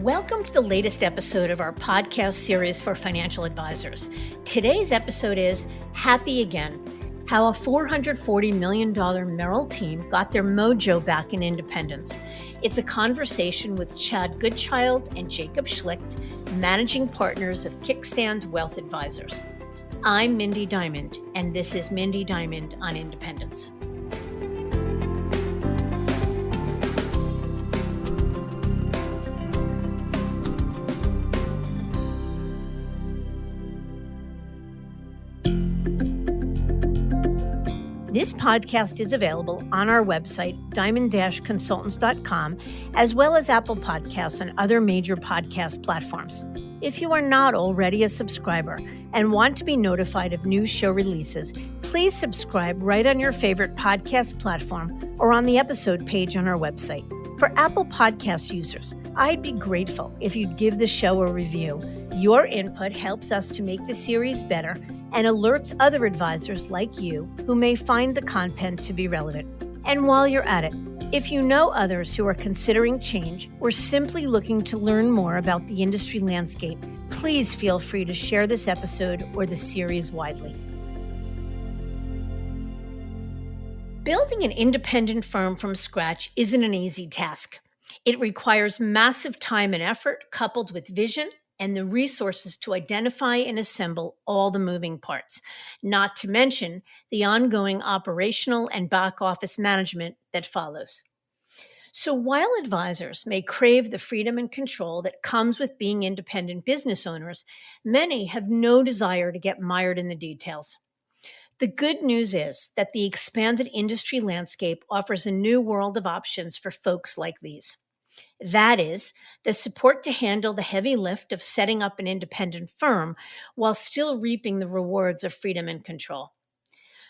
Welcome to the latest episode of our podcast series for financial advisors. Today's episode is Happy Again, how a $440 million Merrill team got their mojo back in independence. It's a conversation with Chad Goodchild and Jacob Schlicht, managing partners of Kickstand Wealth Advisors. I'm Mindy Diamond, and this is Mindy Diamond on Independence. This podcast is available on our website, diamond-consultants.com, as well as Apple Podcasts and other major podcast platforms. If you are not already a subscriber and want to be notified of new show releases, please subscribe right on your favorite podcast platform or on the episode page on our website. For Apple Podcast users, I'd be grateful if you'd give the show a review. Your input helps us to make the series better and alerts other advisors like you who may find the content to be relevant. And while you're at it, if you know others who are considering change or simply looking to learn more about the industry landscape, please feel free to share this episode or the series widely. Building an independent firm from scratch isn't an easy task. It requires massive time and effort coupled with vision and the resources to identify and assemble all the moving parts, not to mention the ongoing operational and back office management that follows. So while advisors may crave the freedom and control that comes with being independent business owners, many have no desire to get mired in the details. The good news is that the expanded industry landscape offers a new world of options for folks like these. That is, the support to handle the heavy lift of setting up an independent firm while still reaping the rewards of freedom and control.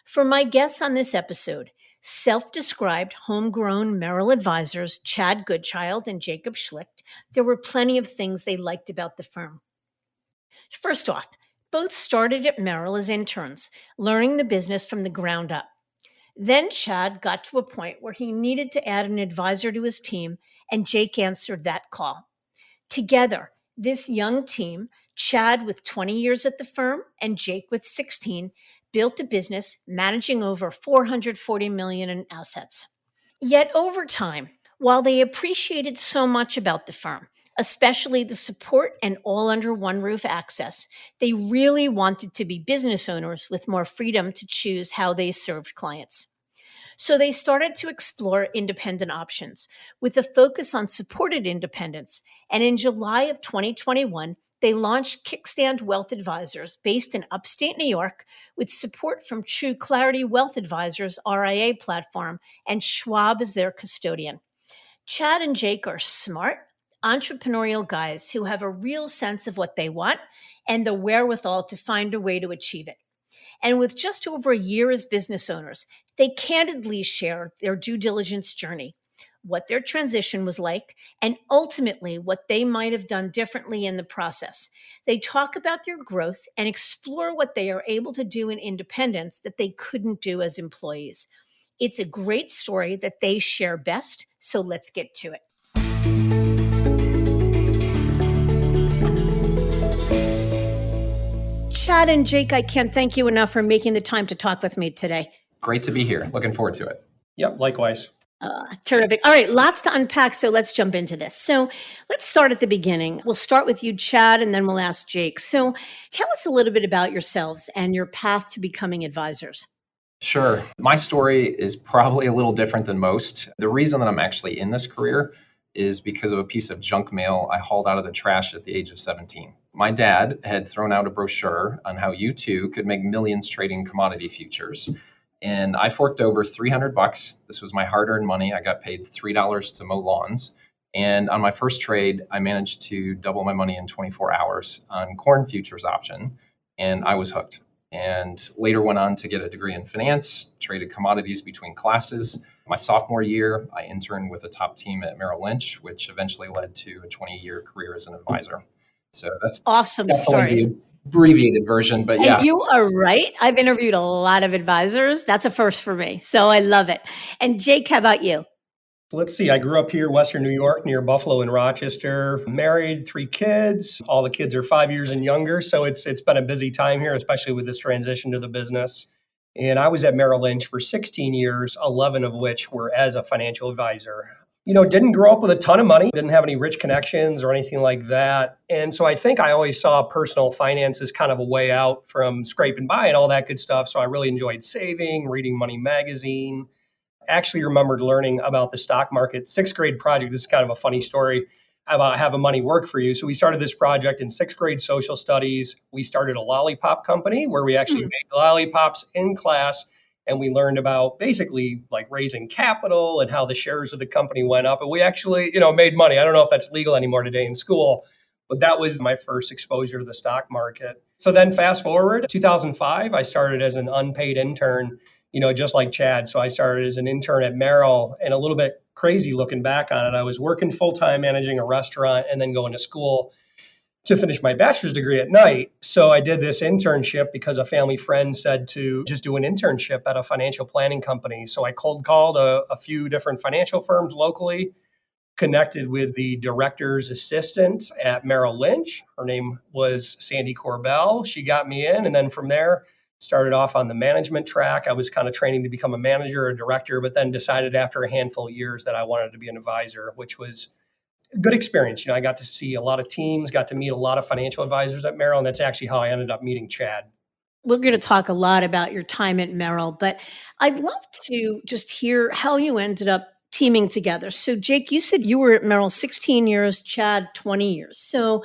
For my guests on this episode, self-described homegrown Merrill advisors Chad Goodchild and Jacob Schlicht, there were plenty of things they liked about the firm. First off, both started at Merrill as interns, learning the business from the ground up. Then Chad got to a point where he needed to add an advisor to his team, and Jake answered that call. Together, this young team, Chad with 20 years at the firm and Jake with 16, built a business managing over $440 million in assets. Yet over time, while they appreciated so much about the firm, especially the support and all under one roof access, they really wanted to be business owners with more freedom to choose how they served clients. So they started to explore independent options with a focus on supported independence. And in July of 2021, they launched Kickstand Wealth Advisors based in upstate New York with support from TruClarity Wealth Advisors RIA platform and Schwab as their custodian. Chad and Jake are smart, entrepreneurial guys who have a real sense of what they want and the wherewithal to find a way to achieve it. And with just over a year as business owners, they candidly share their due diligence journey, what their transition was like, and ultimately what they might have done differently in the process. They talk about their growth and explore what they are able to do in independence that they couldn't do as employees. It's a great story that they share best, so let's get to it. Chad and Jake, I can't thank you enough for making the time to talk with me today. Great to be here. Looking forward to it. Yep, likewise. Terrific. All right, lots to unpack, so let's jump into this. So let's start at the beginning. We'll start with you, Chad, and then we'll ask Jake. So tell us a little bit about yourselves and your path to becoming advisors. Sure. My story is probably a little different than most. The reason that I'm actually in this career is because of a piece of junk mail I hauled out of the trash at the age of 17. My dad had thrown out a brochure on how you too could make millions trading commodity futures. And I forked over $300. This was my hard-earned money. I got paid $3 to mow lawns. And on my first trade, I managed to double my money in 24 hours on corn futures option. And I was hooked. And later went on to get a degree in finance, traded commodities between classes. My sophomore year, I interned with a top team at Merrill Lynch, which eventually led to a 20-year career as an advisor. So that's awesome story. The abbreviated version, but yeah. And you are right. I've interviewed a lot of advisors. That's a first for me. So I love it. And Jake, how about you? Let's see. I grew up here, Western New York, near Buffalo and Rochester. Married, 3 kids. All the kids are 5 years and younger, so it's been a busy time here, especially with this transition to the business. And I was at Merrill Lynch for 16 years, 11 of which were as a financial advisor. Didn't grow up with a ton of money, didn't have any rich connections or anything like that. And so I think I always saw personal finance as kind of a way out from scraping by and all that good stuff. So I really enjoyed saving, reading Money Magazine, actually remembered learning about the stock market. Sixth grade project. This is kind of a funny story about having money work for you. So we started this project in sixth grade social studies. We started a lollipop company where we actually made lollipops in class. And we learned about basically like raising capital and how the shares of the company went up. And we actually, made money. I don't know if that's legal anymore today in school, but that was my first exposure to the stock market. So then fast forward 2005, I started as an unpaid intern, just like Chad. So I started as an intern at Merrill, and a little bit crazy looking back on it. I was working full time managing a restaurant and then going to school to finish my bachelor's degree at night. So I did this internship because a family friend said to just do an internship at a financial planning company. So I cold called a few different financial firms locally, connected with the director's assistant at Merrill Lynch. Her name was Sandy Corbell. She got me in, and then from there, started off on the management track. I was kind of training to become a manager or a director, but then decided after a handful of years that I wanted to be an advisor, which was a good experience. I got to see a lot of teams, got to meet a lot of financial advisors at Merrill, and that's actually how I ended up meeting Chad. We're going to talk a lot about your time at Merrill, but I'd love to just hear how you ended up teaming together. So, Jake, you said you were at Merrill 16 years, Chad 20 years. So,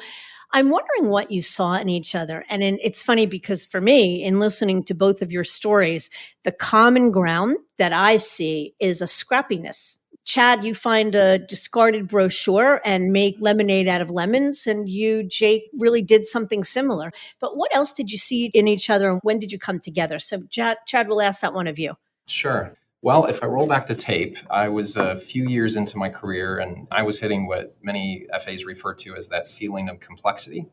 I'm wondering what you saw in each other. And it's funny because for me, in listening to both of your stories, the common ground that I see is a scrappiness. Chad, you find a discarded brochure and make lemonade out of lemons. And you, Jake, really did something similar. But what else did you see in each other and when did you come together? So, Chad, we'll ask that one of you. Sure. Well, if I roll back the tape, I was a few years into my career and I was hitting what many FAs refer to as that ceiling of complexity,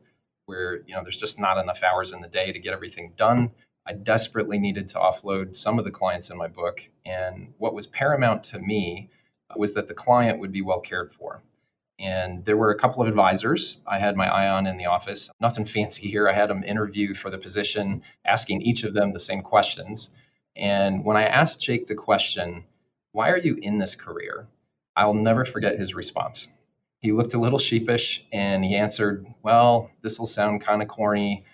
where there's just not enough hours in the day to get everything done. I desperately needed to offload some of the clients in my book, and what was paramount to me was that the client would be well cared for. And there were a couple of advisors I had my eye on in the office. Nothing fancy here. I had them interview for the position, asking each of them the same questions. And when I asked Jake the question, "Why are you in this career?" I'll never forget his response. He looked a little sheepish and he answered, "Well, this will sound kind of corny,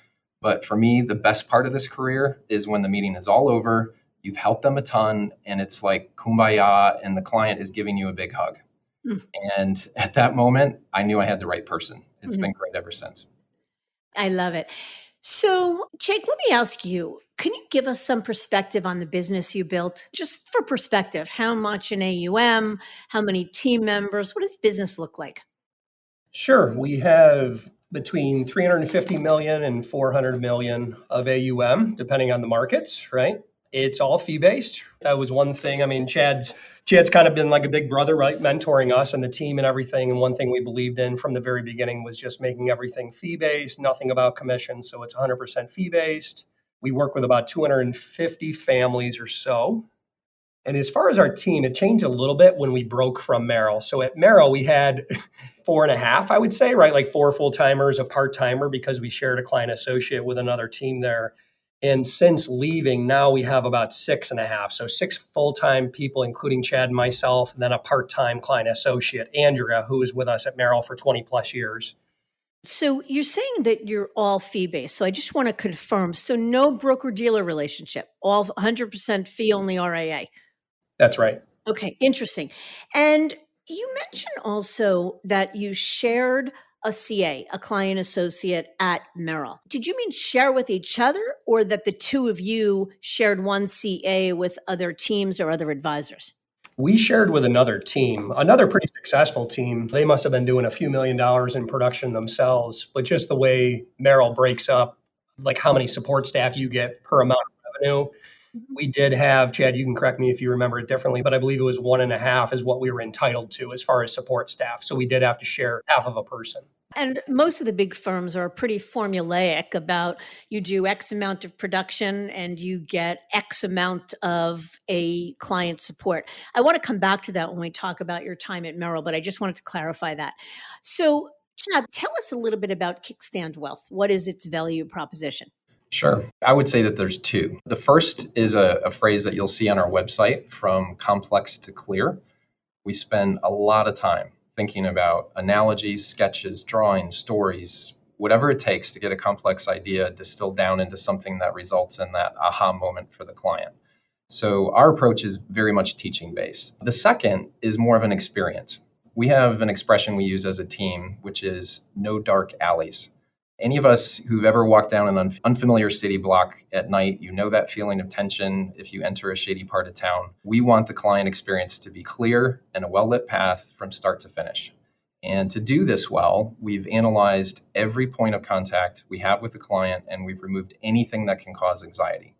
but for me, the best part of this career is when the meeting is all over, you've helped them a ton, and it's like kumbaya, and the client is giving you a big hug." Mm. And at that moment, I knew I had the right person. It's been great ever since. I love it. So, Jake, let me ask you, can you give us some perspective on the business you built? Just for perspective, how much in AUM, how many team members, what does business look like? Sure. We have between 350 million and 400 million of AUM, depending on the markets, right? It's all fee based. That was one thing. I mean, Chad's kind of been like a big brother, right? Mentoring us and the team and everything. And one thing we believed in from the very beginning was just making everything fee based, nothing about commission. So it's 100% fee based. We work with about 250 families or so. And as far as our team, it changed a little bit when we broke from Merrill. So at Merrill, we had 4.5, I would say, right? Like 4 full timers, a part timer, because we shared a client associate with another team there. And since leaving, now we have about 6.5. So 6 full time people, including Chad and myself, and then a part time client associate, Andrea, who is with us at Merrill for 20 plus years. So, you're saying that you're all fee based. So, I just want to confirm. So, no broker dealer relationship, all 100% fee only RIA. That's right. Okay, interesting. And you mentioned also that you shared a CA, a client associate at Merrill. Did you mean share with each other or that the two of you shared one CA with other teams or other advisors? We shared with another team, another pretty successful team. They must have been doing a few $1 million in production themselves, but just the way Merrill breaks up, like how many support staff you get per amount of revenue, we did have, Chad, you can correct me if you remember it differently, but I believe it was 1.5 is what we were entitled to as far as support staff. So we did have to share half of a person. And most of the big firms are pretty formulaic about you do X amount of production and you get X amount of a client support. I want to come back to that when we talk about your time at Merrill, but I just wanted to clarify that. So, Chad, tell us a little bit about Kickstand Wealth. What is its value proposition? Sure. I would say that there's two. The first is a phrase that you'll see on our website, from complex to clear. We spend a lot of time thinking about analogies, sketches, drawings, stories, whatever it takes to get a complex idea distilled down into something that results in that aha moment for the client. So our approach is very much teaching based. The second is more of an experience. We have an expression we use as a team, which is no dark alleys. Any of us who've ever walked down an unfamiliar city block at night, you know that feeling of tension if you enter a shady part of town. We want the client experience to be clear and a well-lit path from start to finish. And to do this well, we've analyzed every point of contact we have with the client, and we've removed anything that can cause anxiety.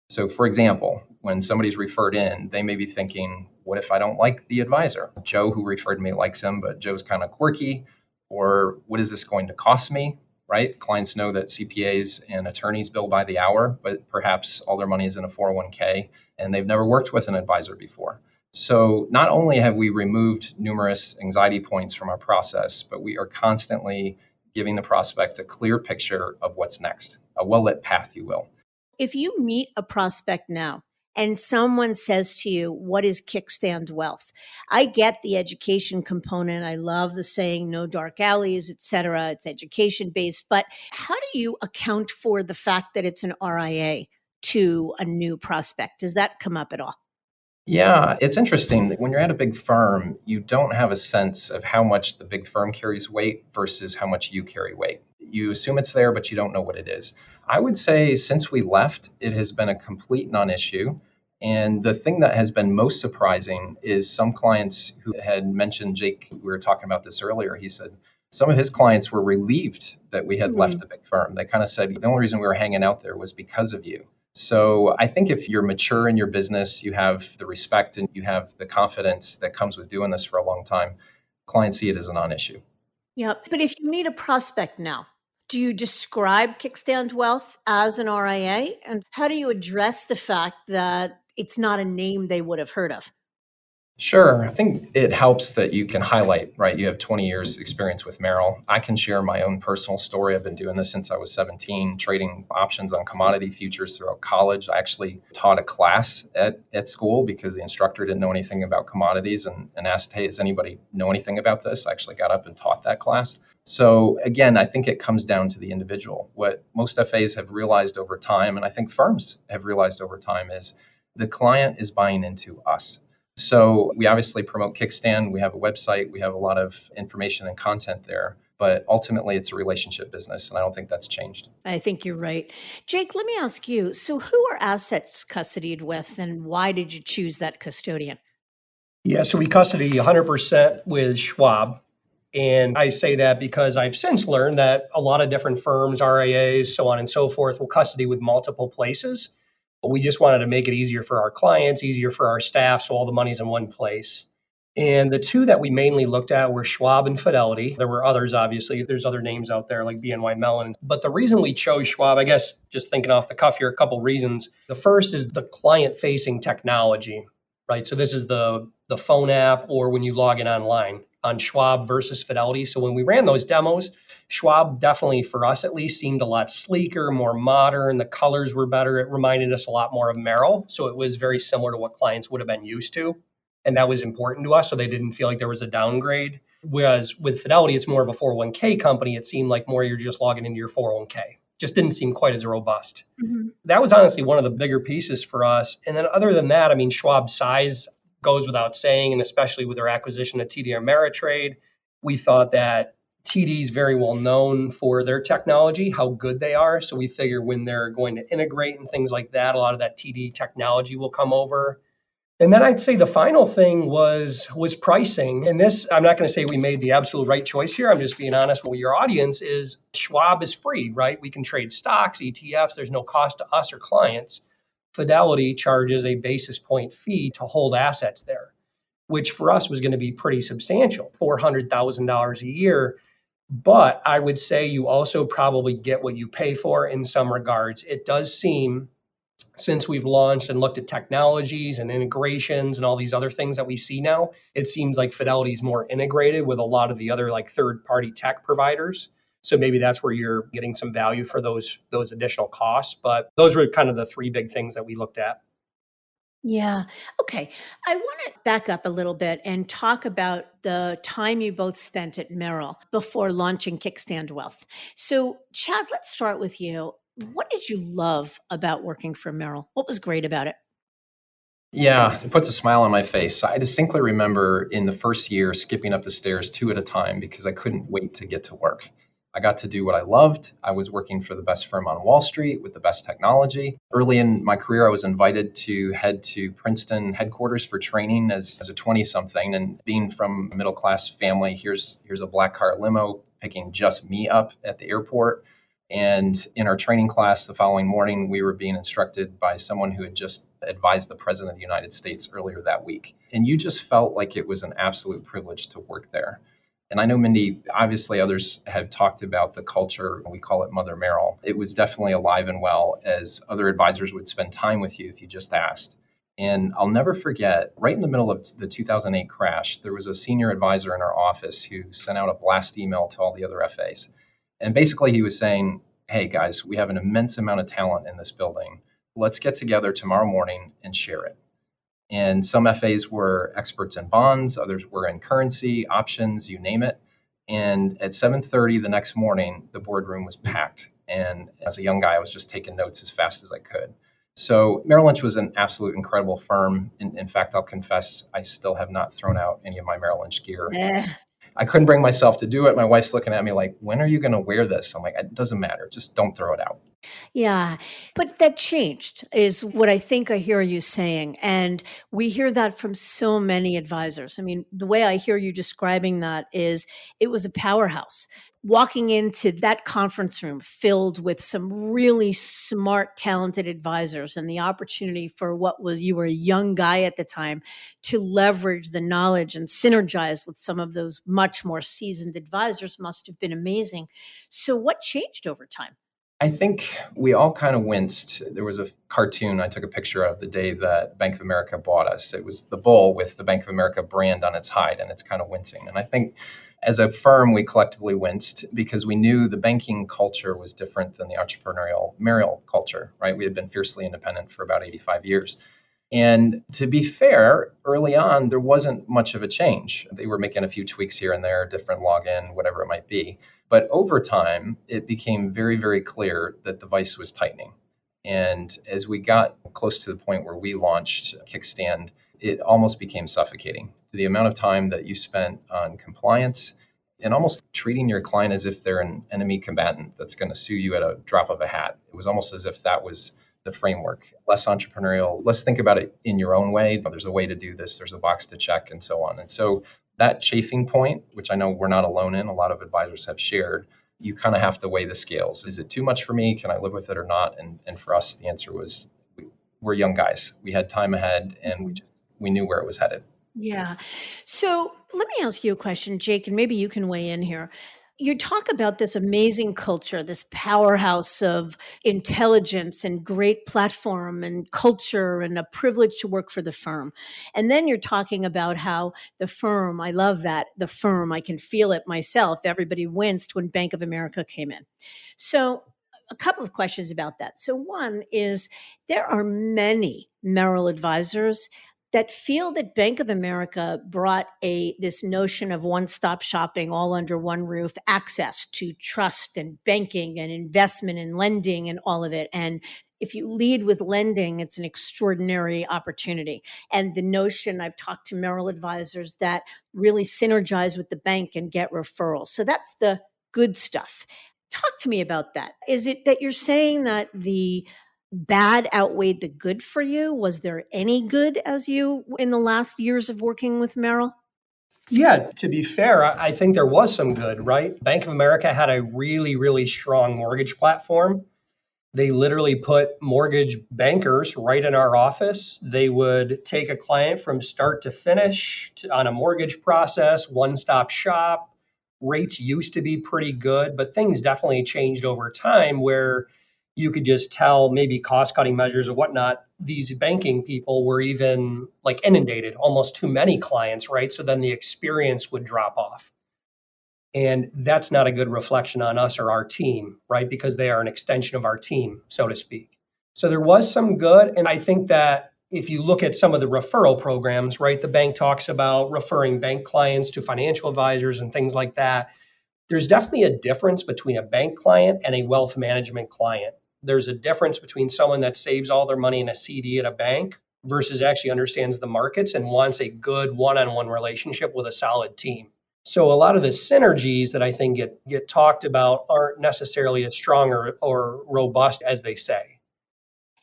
So for example, when somebody's referred in, they may be thinking, what if I don't like the advisor? Joe, who referred me, likes him, but Joe's kind of quirky. Or what is this going to cost me? Right? Clients know that CPAs and attorneys bill by the hour, but perhaps all their money is in a 401k and they've never worked with an advisor before. So not only have we removed numerous anxiety points from our process, but we are constantly giving the prospect a clear picture of what's next, a well-lit path, you will. If you meet a prospect now and someone says to you, what is Kickstand Wealth? I get the education component. I love the saying, no dark alleys, et cetera. It's education based. But how do you account for the fact that it's an RIA to a new prospect? Does that come up at all? Yeah, it's interesting. When you're at a big firm, you don't have a sense of how much the big firm carries weight versus how much you carry weight. You assume it's there, but you don't know what it is. I would say since we left, it has been a complete non-issue. And the thing that has been most surprising is some clients who had mentioned, Jake, we were talking about this earlier, he said some of his clients were relieved that we had left the big firm. They kind of said, the only reason we were hanging out there was because of you. So I think if you're mature in your business, you have the respect and you have the confidence that comes with doing this for a long time, clients see it as a non-issue. Yeah. But if you meet a prospect now, do you describe Kickstand Wealth as an RIA? And how do you address the fact that it's not a name they would have heard of? Sure. I think it helps that you can highlight, right? You have 20 years experience with Merrill. I can share my own personal story. I've been doing this since I was 17, trading options on commodity futures throughout college. I actually taught a class at school because the instructor didn't know anything about commodities and asked, hey, does anybody know anything about this? I actually got up and taught that class. So again, I think it comes down to the individual. What most FAs have realized over time, and I think firms have realized over time, is the client is buying into us. So we obviously promote Kickstand. We have a website. We have a lot of information and content there. But ultimately, it's a relationship business, and I don't think that's changed. I think you're right. Jake, let me ask you, so who are assets custodied with, and why did you choose that custodian? Yeah, so we custody 100% with Schwab. And I say that because I've since learned that a lot of different firms, RIAs, so on and so forth, will custody with multiple places. But we just wanted to make it easier for our clients, easier for our staff, so all the money's in one place. And the two that we mainly looked at were Schwab and Fidelity. There were others, obviously. There's other names out there like BNY Mellon. But the reason we chose Schwab, I guess, just thinking off the cuff here, a couple reasons. The first is the client-facing technology, right? So this is the phone app or when you log in online on Schwab versus Fidelity. So when we ran those demos, Schwab definitely, for us at least, seemed a lot sleeker, more modern. The colors were better. It reminded us a lot more of Merrill. So it was very similar to what clients would have been used to. And that was important to us. So they didn't feel like there was a downgrade. Whereas with Fidelity, it's more of a 401k company. It seemed like more you're just logging into your 401k. Just didn't seem quite as robust. Mm-hmm. That was honestly one of the bigger pieces for us. And then other than that, I mean, Schwab's size goes without saying, and especially with their acquisition of TD Ameritrade, we thought that TD is very well known for their technology, how good they are. So we figure when they're going to integrate and things like that, a lot of that TD technology will come over. And then I'd say the final thing was pricing. And this, I'm not going to say we made the absolute right choice here. I'm just being honest with your audience is Schwab is free, right? We can trade stocks, ETFs. There's no cost to us or clients. Fidelity charges a basis point fee to hold assets there, which for us was going to be pretty substantial, $400,000 a year. But I would say you also probably get what you pay for in some regards. It does seem, since we've launched and looked at technologies and integrations and all these other things that we see now, it seems like Fidelity is more integrated with a lot of the other like third-party tech providers. So maybe that's where you're getting some value for those additional costs. But those were kind of the three big things that we looked at. Yeah. Okay. I want to back up a little bit and talk about the time you both spent at Merrill before launching Kickstand Wealth. So, Chad, let's start with you. What did you love about working for Merrill? What was great about it? Yeah, it puts a smile on my face. I distinctly remember in the first year skipping up the stairs two at a time because I couldn't wait to get to work. I got to do what I loved. I was working for the best firm on Wall Street with the best technology. Early in my career, I was invited to head to Princeton headquarters for training as a 20 something. And being from a middle class family, here's a black car limo picking just me up at the airport. And in our training class the following morning, we were being instructed by someone who had just advised the President of the United States earlier that week. And you just felt like it was an absolute privilege to work there. And I know, Mindy, obviously others have talked about the culture. We call it Mother Merrill. It was definitely alive and well as other advisors would spend time with you if you just asked. And I'll never forget, right in the middle of the 2008 crash, there was a senior advisor in our office who sent out a blast email to all the other FAs. And basically, he was saying, hey, guys, we have an immense amount of talent in this building. Let's get together tomorrow morning and share it. And some FAs were experts in bonds, others were in currency, options, you name it. And at 7:30 the next morning, the boardroom was packed. And as a young guy, I was just taking notes as fast as I could. So Merrill Lynch was an absolute incredible firm. In fact, I'll confess, I still have not thrown out any of my Merrill Lynch gear. Eh. I couldn't bring myself to do it. My wife's looking at me like, when are you going to wear this? I'm like, it doesn't matter. Just don't throw it out. Yeah, but that changed is what I think I hear you saying. And we hear that from so many advisors. I mean, the way I hear you describing that is it was a powerhouse. Walking into that conference room filled with some really smart, talented advisors, and the opportunity for what was you were a young guy at the time to leverage the knowledge and synergize with some of those much more seasoned advisors must have been amazing. So, what changed over time? I think we all kind of winced. There was a cartoon I took a picture of the day that Bank of America bought us. It was the bull with the Bank of America brand on its hide, and it's kind of wincing. And I think as a firm, we collectively winced because we knew the banking culture was different than the entrepreneurial Merrill culture, right? We had been fiercely independent for about 85 years. And to be fair, early on, there wasn't much of a change. They were making a few tweaks here and there, different login, whatever it might be. But over time, it became very, very clear that the vice was tightening. And as we got close to the point where we launched Kickstand, it almost became suffocating. The amount of time that you spent on compliance and almost treating your client as if they're an enemy combatant that's going to sue you at a drop of a hat. It was almost as if that was the framework. Less entrepreneurial. Let's think about it in your own way. There's a way to do this. There's a box to check and so on. And so that chafing point, which I know we're not alone in, a lot of advisors have shared, you kind of have to weigh the scales. Is it too much for me? Can I live with it or not? And for us, the answer was we're young guys. We had time ahead and we knew where it was headed. Yeah. So let me ask you a question, Jake, and maybe you can weigh in here. You talk about this amazing culture, this powerhouse of intelligence and great platform and culture and a privilege to work for the firm. And then you're talking about how the firm, I love that, the firm, I can feel it myself. Everybody winced when Bank of America came in. So a couple of questions about that. So one is there are many Merrill advisors that feel that Bank of America brought this notion of one-stop shopping all under one roof, access to trust and banking and investment and lending and all of it. And if you lead with lending, it's an extraordinary opportunity. And the notion, I've talked to Merrill advisors that really synergize with the bank and get referrals. So that's the good stuff. Talk to me about that. Is it that you're saying that the bad outweighed the good for you? Was there any good as you in the last years of working with Merrill? Yeah, to be fair, I think there was some good, right? Bank of America had a really, really strong mortgage platform. They literally put mortgage bankers right in our office. They would take a client from start to finish on a mortgage process, one-stop shop. Rates used to be pretty good, but things definitely changed over time where you could just tell maybe cost-cutting measures or whatnot. These banking people were even like inundated, almost too many clients, right? So then the experience would drop off. And that's not a good reflection on us or our team, right? Because they are an extension of our team, so to speak. So there was some good. And I think that if you look at some of the referral programs, right, the bank talks about referring bank clients to financial advisors and things like that. There's definitely a difference between a bank client and a wealth management client. There's a difference between someone that saves all their money in a CD at a bank versus actually understands the markets and wants a good one-on-one relationship with a solid team. So a lot of the synergies that I think get talked about aren't necessarily as strong or robust as they say.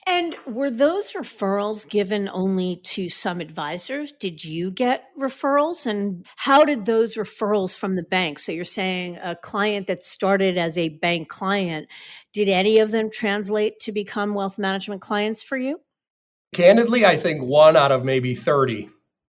And were those referrals given only to some advisors? Did you get referrals? And how did those referrals from the bank? So you're saying a client that started as a bank client, did any of them translate to become wealth management clients for you? Candidly, I think one out of maybe 30.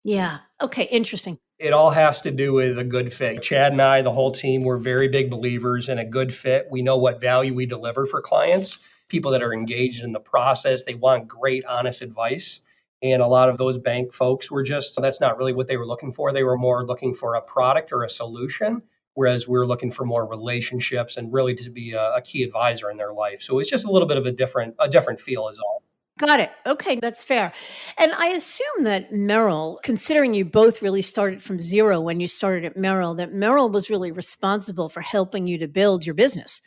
Yeah. Okay. Interesting. It all has to do with a good fit. Chad and I, the whole team, we're very big believers in a good fit. We know what value we deliver for clients, people that are engaged in the process. They want great, honest advice. And a lot of those bank folks were that's not really what they were looking for. They were more looking for a product or a solution, whereas we were looking for more relationships and really to be a key advisor in their life. So it's just a little bit of a different feel is all. Got it. Okay, that's fair. And I assume that Merrill, considering you both really started from zero when you started at Merrill, that Merrill was really responsible for helping you to build your business.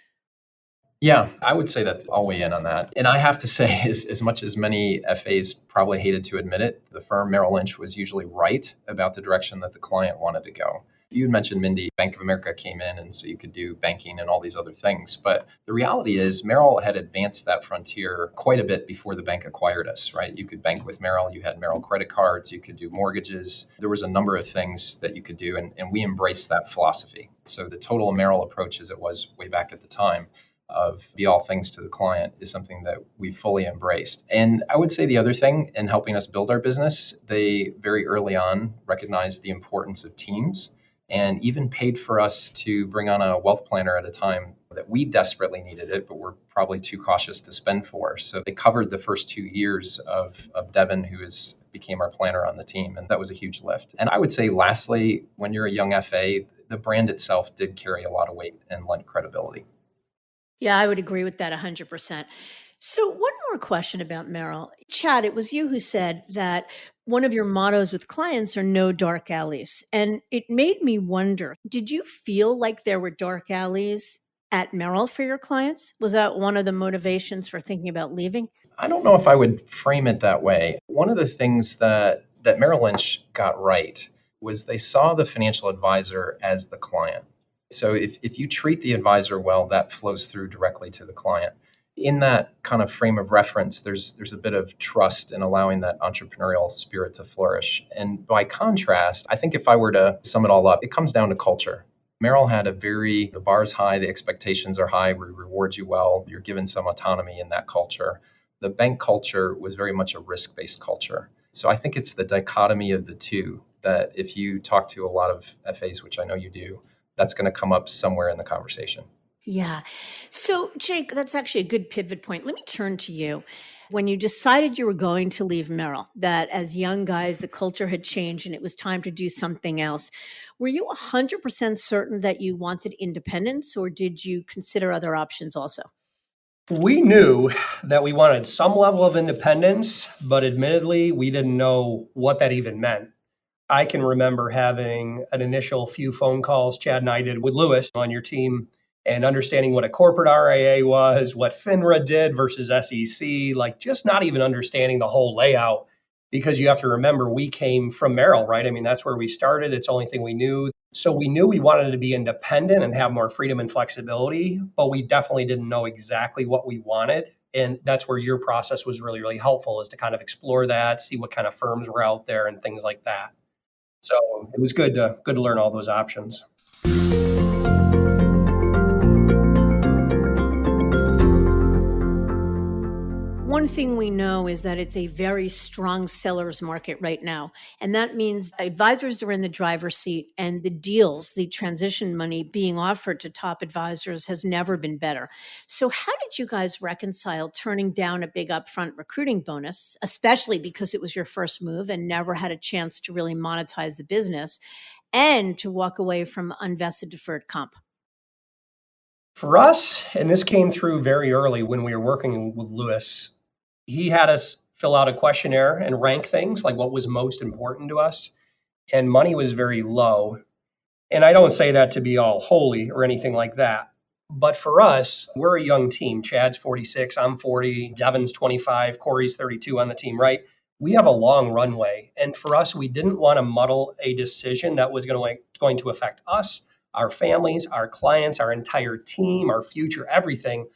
Yeah, I would say that I'll weigh in on that. And I have to say, as much as many FAs probably hated to admit it, the firm Merrill Lynch was usually right about the direction that the client wanted to go. You had mentioned, Mindy, Bank of America came in, and so you could do banking and all these other things. But the reality is, Merrill had advanced that frontier quite a bit before the bank acquired us, right? You could bank with Merrill, you had Merrill credit cards, you could do mortgages. There was a number of things that you could do, and we embraced that philosophy. So the total Merrill approach, as it was way back at the time, of be all things to the client is something that we fully embraced. And I would say the other thing in helping us build our business, they very early on recognized the importance of teams and even paid for us to bring on a wealth planner at a time that we desperately needed it, but we're probably too cautious to spend for. So they covered the first 2 years of Devin, became our planner on the team. And that was a huge lift. And I would say, lastly, when you're a young FA, the brand itself did carry a lot of weight and lent credibility. Yeah, I would agree with that 100%. So, one more question about Merrill. Chad, it was you who said that one of your mottos with clients are no dark alleys. And it made me wonder, did you feel like there were dark alleys at Merrill for your clients? Was that one of the motivations for thinking about leaving? I don't know if I would frame it that way. One of the things that Merrill Lynch got right was they saw the financial advisor as the client. So if you treat the advisor well, that flows through directly to the client. In that kind of frame of reference, there's a bit of trust in allowing that entrepreneurial spirit to flourish. And by contrast, I think if I were to sum it all up, it comes down to culture. Merrill had the bar's high, the expectations are high, we reward you well, you're given some autonomy in that culture. The bank culture was very much a risk-based culture. So I think it's the dichotomy of the two that if you talk to a lot of FAs, which I know you do, that's going to come up somewhere in the conversation. Yeah. So, Jake, that's actually a good pivot point. Let me turn to you. When you decided you were going to leave Merrill, that as young guys, the culture had changed and it was time to do something else, were you 100% certain that you wanted independence, or did you consider other options also? We knew that we wanted some level of independence, but admittedly, we didn't know what that even meant. I can remember having an initial few phone calls Chad and I did with Lewis on your team and understanding what a corporate RIA was, what FINRA did versus SEC, like just not even understanding the whole layout because you have to remember we came from Merrill, right? I mean, that's where we started. It's the only thing we knew. So we knew we wanted to be independent and have more freedom and flexibility, but we definitely didn't know exactly what we wanted. And that's where your process was really, really helpful, is to kind of explore that, see what kind of firms were out there and things like that. So it was good to learn all those options. One thing we know is that it's a very strong seller's market right now. And that means advisors are in the driver's seat, and the deals, the transition money being offered to top advisors has never been better. So, how did you guys reconcile turning down a big upfront recruiting bonus, especially because it was your first move and never had a chance to really monetize the business, and to walk away from unvested deferred comp? For us, and this came through very early when we were working with Lewis, he had us fill out a questionnaire and rank things like what was most important to us. And money was very low. And I don't say that to be all holy or anything like that. But for us, we're a young team. Chad's 46, I'm 40, Devin's 25, Corey's 32 on the team, right? We have a long runway. And for us, we didn't want to muddle a decision that was going to affect us, our families, our clients, our entire team, our future, everything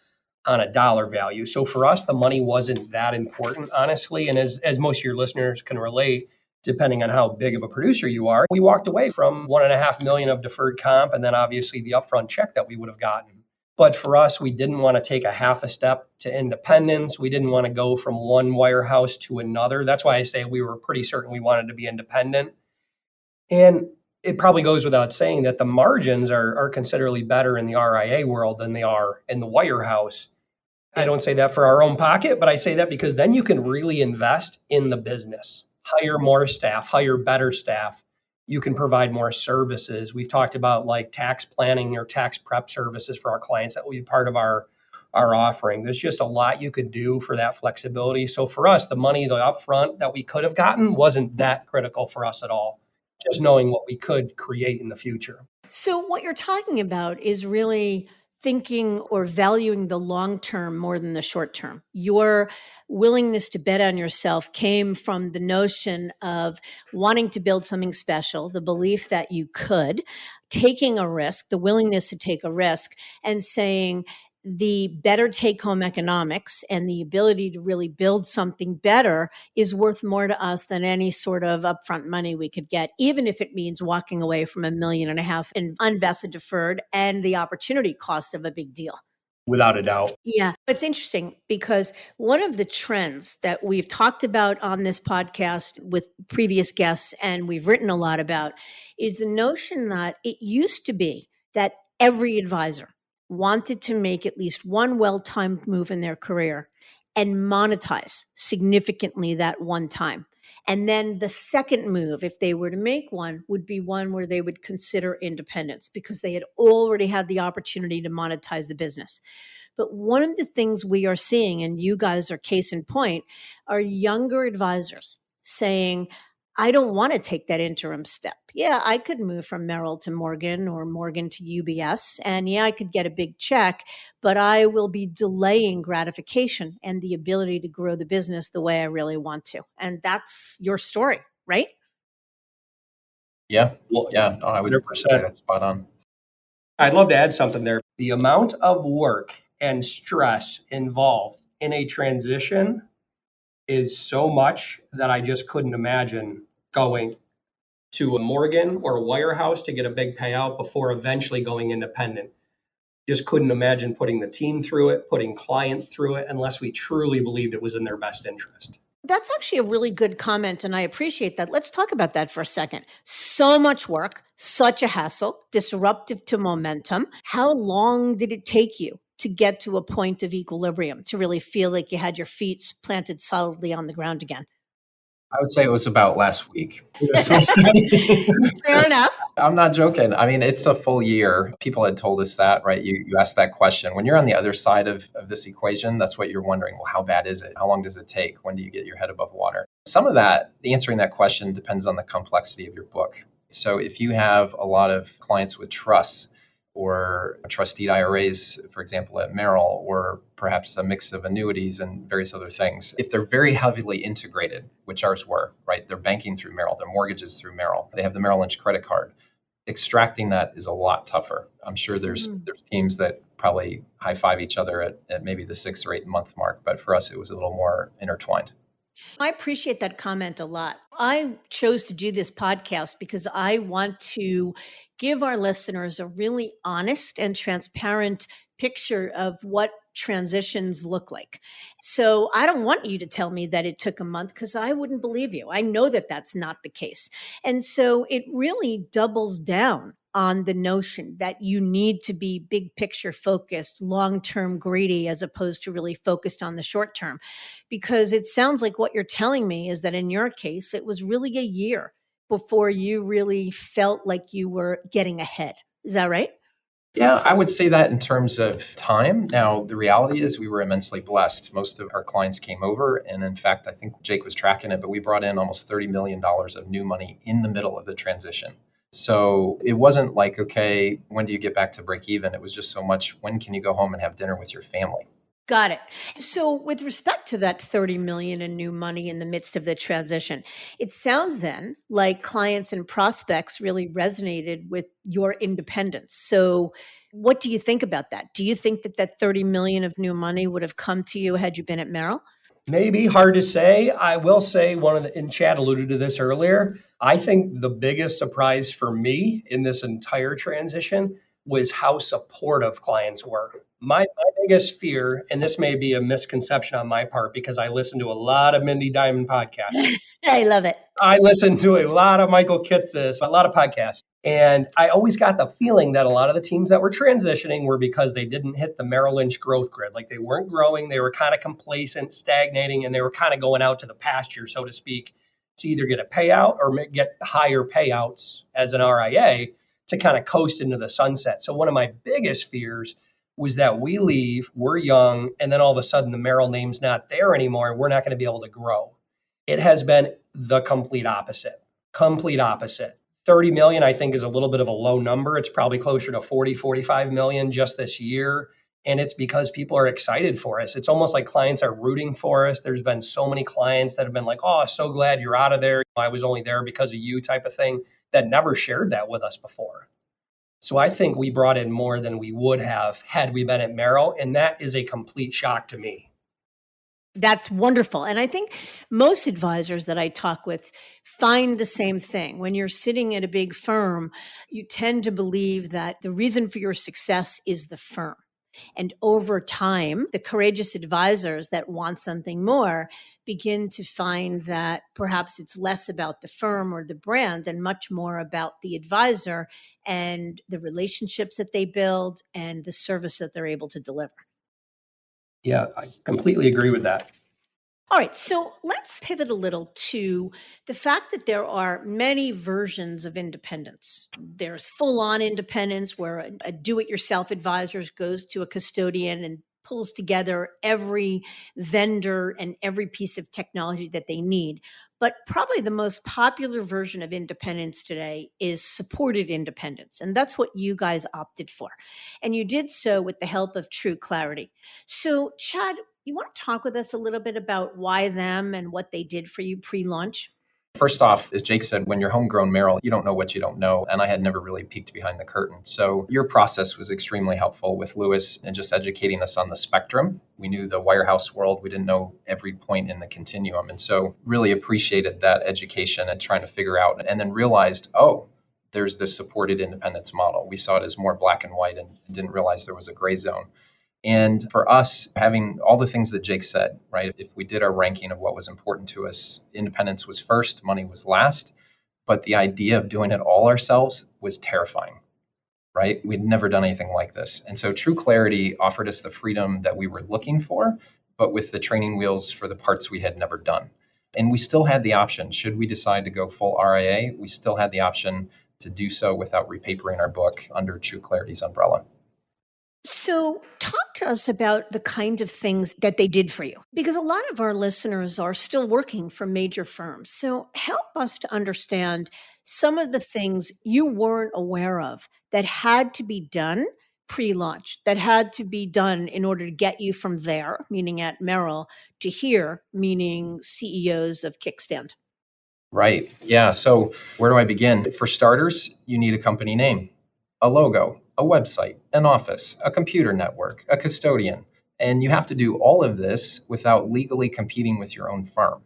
on a dollar value. So for us, the money wasn't that important, honestly. And as most of your listeners can relate, depending on how big of a producer you are, we walked away from 1.5 million of deferred comp and then obviously the upfront check that we would have gotten. But for us, we didn't want to take a half a step to independence. We didn't want to go from one wirehouse to another. That's why I say we were pretty certain we wanted to be independent. And it probably goes without saying that the margins are considerably better in the RIA world than they are in the wirehouse. I don't say that for our own pocket, but I say that because then you can really invest in the business, hire more staff, hire better staff. You can provide more services. We've talked about like tax planning or tax prep services for our clients that will be part of our offering. There's just a lot you could do for that flexibility. So for us, the money, the upfront that we could have gotten wasn't that critical for us at all. Just knowing what we could create in the future. So, what you're talking about is really thinking or valuing the long term more than the short term. Your willingness to bet on yourself came from the notion of wanting to build something special, the belief that you could, taking a risk, the willingness to take a risk, and saying, the better take home economics and the ability to really build something better is worth more to us than any sort of upfront money we could get, even if it means walking away from 1.5 million in unvested deferred and the opportunity cost of a big deal. Without a doubt. Yeah, it's interesting because one of the trends that we've talked about on this podcast with previous guests and we've written a lot about is the notion that it used to be that every advisor wanted to make at least one well-timed move in their career and monetize significantly that one time. And then the second move, if they were to make one, would be one where they would consider independence because they had already had the opportunity to monetize the business. But one of the things we are seeing, and you guys are case in point, are younger advisors saying, I don't want to take that interim step. Yeah, I could move from Merrill to Morgan or Morgan to UBS. And yeah, I could get a big check, but I will be delaying gratification and the ability to grow the business the way I really want to. And that's your story, right? Yeah. Well, Yeah. No, I would 100%. say that's spot on. I'd love to add something there. The amount of work and stress involved in a transition is so much that I just couldn't imagine going to a Morgan or a wirehouse to get a big payout before eventually going independent. Just couldn't imagine putting the team through it, putting clients through it, unless we truly believed it was in their best interest. That's actually a really good comment, and I appreciate that. Let's talk about that for a second. So much work, such a hassle, disruptive to momentum. How long did it take you to get to a point of equilibrium, to really feel like you had your feet planted solidly on the ground again? I would say it was about last week. Fair enough. I'm not joking. I mean, it's a full year. People had told us that, right? You asked that question. When you're on the other side of this equation, that's what you're wondering. Well, how bad is it? How long does it take? When do you get your head above water? Some of that, answering that question depends on the complexity of your book. So if you have a lot of clients with trusts, or trustee IRAs, for example, at Merrill, or perhaps a mix of annuities and various other things. If they're very heavily integrated, which ours were, right? They're banking through Merrill, their mortgages through Merrill. They have the Merrill Lynch credit card. Extracting that is a lot tougher. I'm sure there's teams that probably high five each other at maybe the 6 or 8 month mark, but for us, it was a little more intertwined. I appreciate that comment a lot. I chose to do this podcast because I want to give our listeners a really honest and transparent picture of what transitions look like. So I don't want you to tell me that it took a month because I wouldn't believe you. I know that that's not the case. And so it really doubles down on the notion that you need to be big picture focused, long term greedy, as opposed to really focused on the short term. Because it sounds like what you're telling me is that in your case, it was really a year before you really felt like you were getting ahead. Is that right? Yeah, I would say that in terms of time. Now, the reality is we were immensely blessed. Most of our clients came over. And in fact, I think Jake was tracking it, but we brought in almost $30 million of new money in the middle of the transition. So it wasn't like, okay, when do you get back to break even? It was just so much, when can you go home and have dinner with your family? Got it. So with respect to that 30 million in new money in the midst of the transition, it sounds then like clients and prospects really resonated with your independence. So what do you think about that? Do you think that that 30 million of new money would have come to you had you been at Merrill? Maybe hard to say. I will say and Chad alluded to this earlier. I think the biggest surprise for me in this entire transition was how supportive clients were. My biggest fear, and this may be a misconception on my part because I listen to a lot of Mindy Diamond podcasts. I love it. I listen to a lot of Michael Kitces, a lot of podcasts. And I always got the feeling that a lot of the teams that were transitioning were because they didn't hit the Merrill Lynch growth grid. Like they weren't growing, they were kind of complacent, stagnating, and they were kind of going out to the pasture, so to speak, to either get a payout or get higher payouts as an RIA to kind of coast into the sunset. So one of my biggest fears was that we leave, we're young, and then all of a sudden the Merrill name's not there anymore, and we're not going to be able to grow. It has been the complete opposite. Complete opposite. 30 million, I think, is a little bit of a low number. It's probably closer to 40, 45 million just this year. And it's because people are excited for us. It's almost like clients are rooting for us. There's been so many clients that have been like, oh, so glad you're out of there. I was only there because of you type of thing that never shared that with us before. So I think we brought in more than we would have had we been at Merrill. And that is a complete shock to me. That's wonderful. And I think most advisors that I talk with find the same thing. When you're sitting at a big firm, you tend to believe that the reason for your success is the firm. And over time, the courageous advisors that want something more begin to find that perhaps it's less about the firm or the brand and much more about the advisor and the relationships that they build and the service that they're able to deliver. Yeah, I completely agree with that. All right, so let's pivot a little to the fact that there are many versions of independence. There's full-on independence where a do-it-yourself advisor goes to a custodian and pulls together every vendor and every piece of technology that they need. But probably the most popular version of independence today is supported independence. And that's what you guys opted for. And you did so with the help of TruClarity. So, Chad, you want to talk with us a little bit about why them and what they did for you pre-launch? First off, as Jake said, when you're homegrown Merrill, you don't know what you don't know. And I had never really peeked behind the curtain. So your process was extremely helpful with Lewis and just educating us on the spectrum. We knew the wirehouse world. We didn't know every point in the continuum. And so really appreciated that education and trying to figure out and then realized, oh, there's this supported independence model. We saw it as more black and white and didn't realize there was a gray zone. And for us, having all the things that Jake said, right? If we did our ranking of what was important to us, independence was first, money was last. But the idea of doing it all ourselves was terrifying, right? We'd never done anything like this. And so TruClarity offered us the freedom that we were looking for, but with the training wheels for the parts we had never done. And we still had the option, should we decide to go full RIA, we still had the option to do so without repapering our book under TruClarity's umbrella. So, talk to us about the kind of things that they did for you, because a lot of our listeners are still working for major firms. So, help us to understand some of the things you weren't aware of that had to be done pre-launch, that had to be done in order to get you from there, meaning at Merrill, to here, meaning CEOs of Kickstand. Right. Yeah. So, where do I begin? For starters, you need a company name, a logo, a website, an office, a computer network, a custodian. And you have to do all of this without legally competing with your own firm.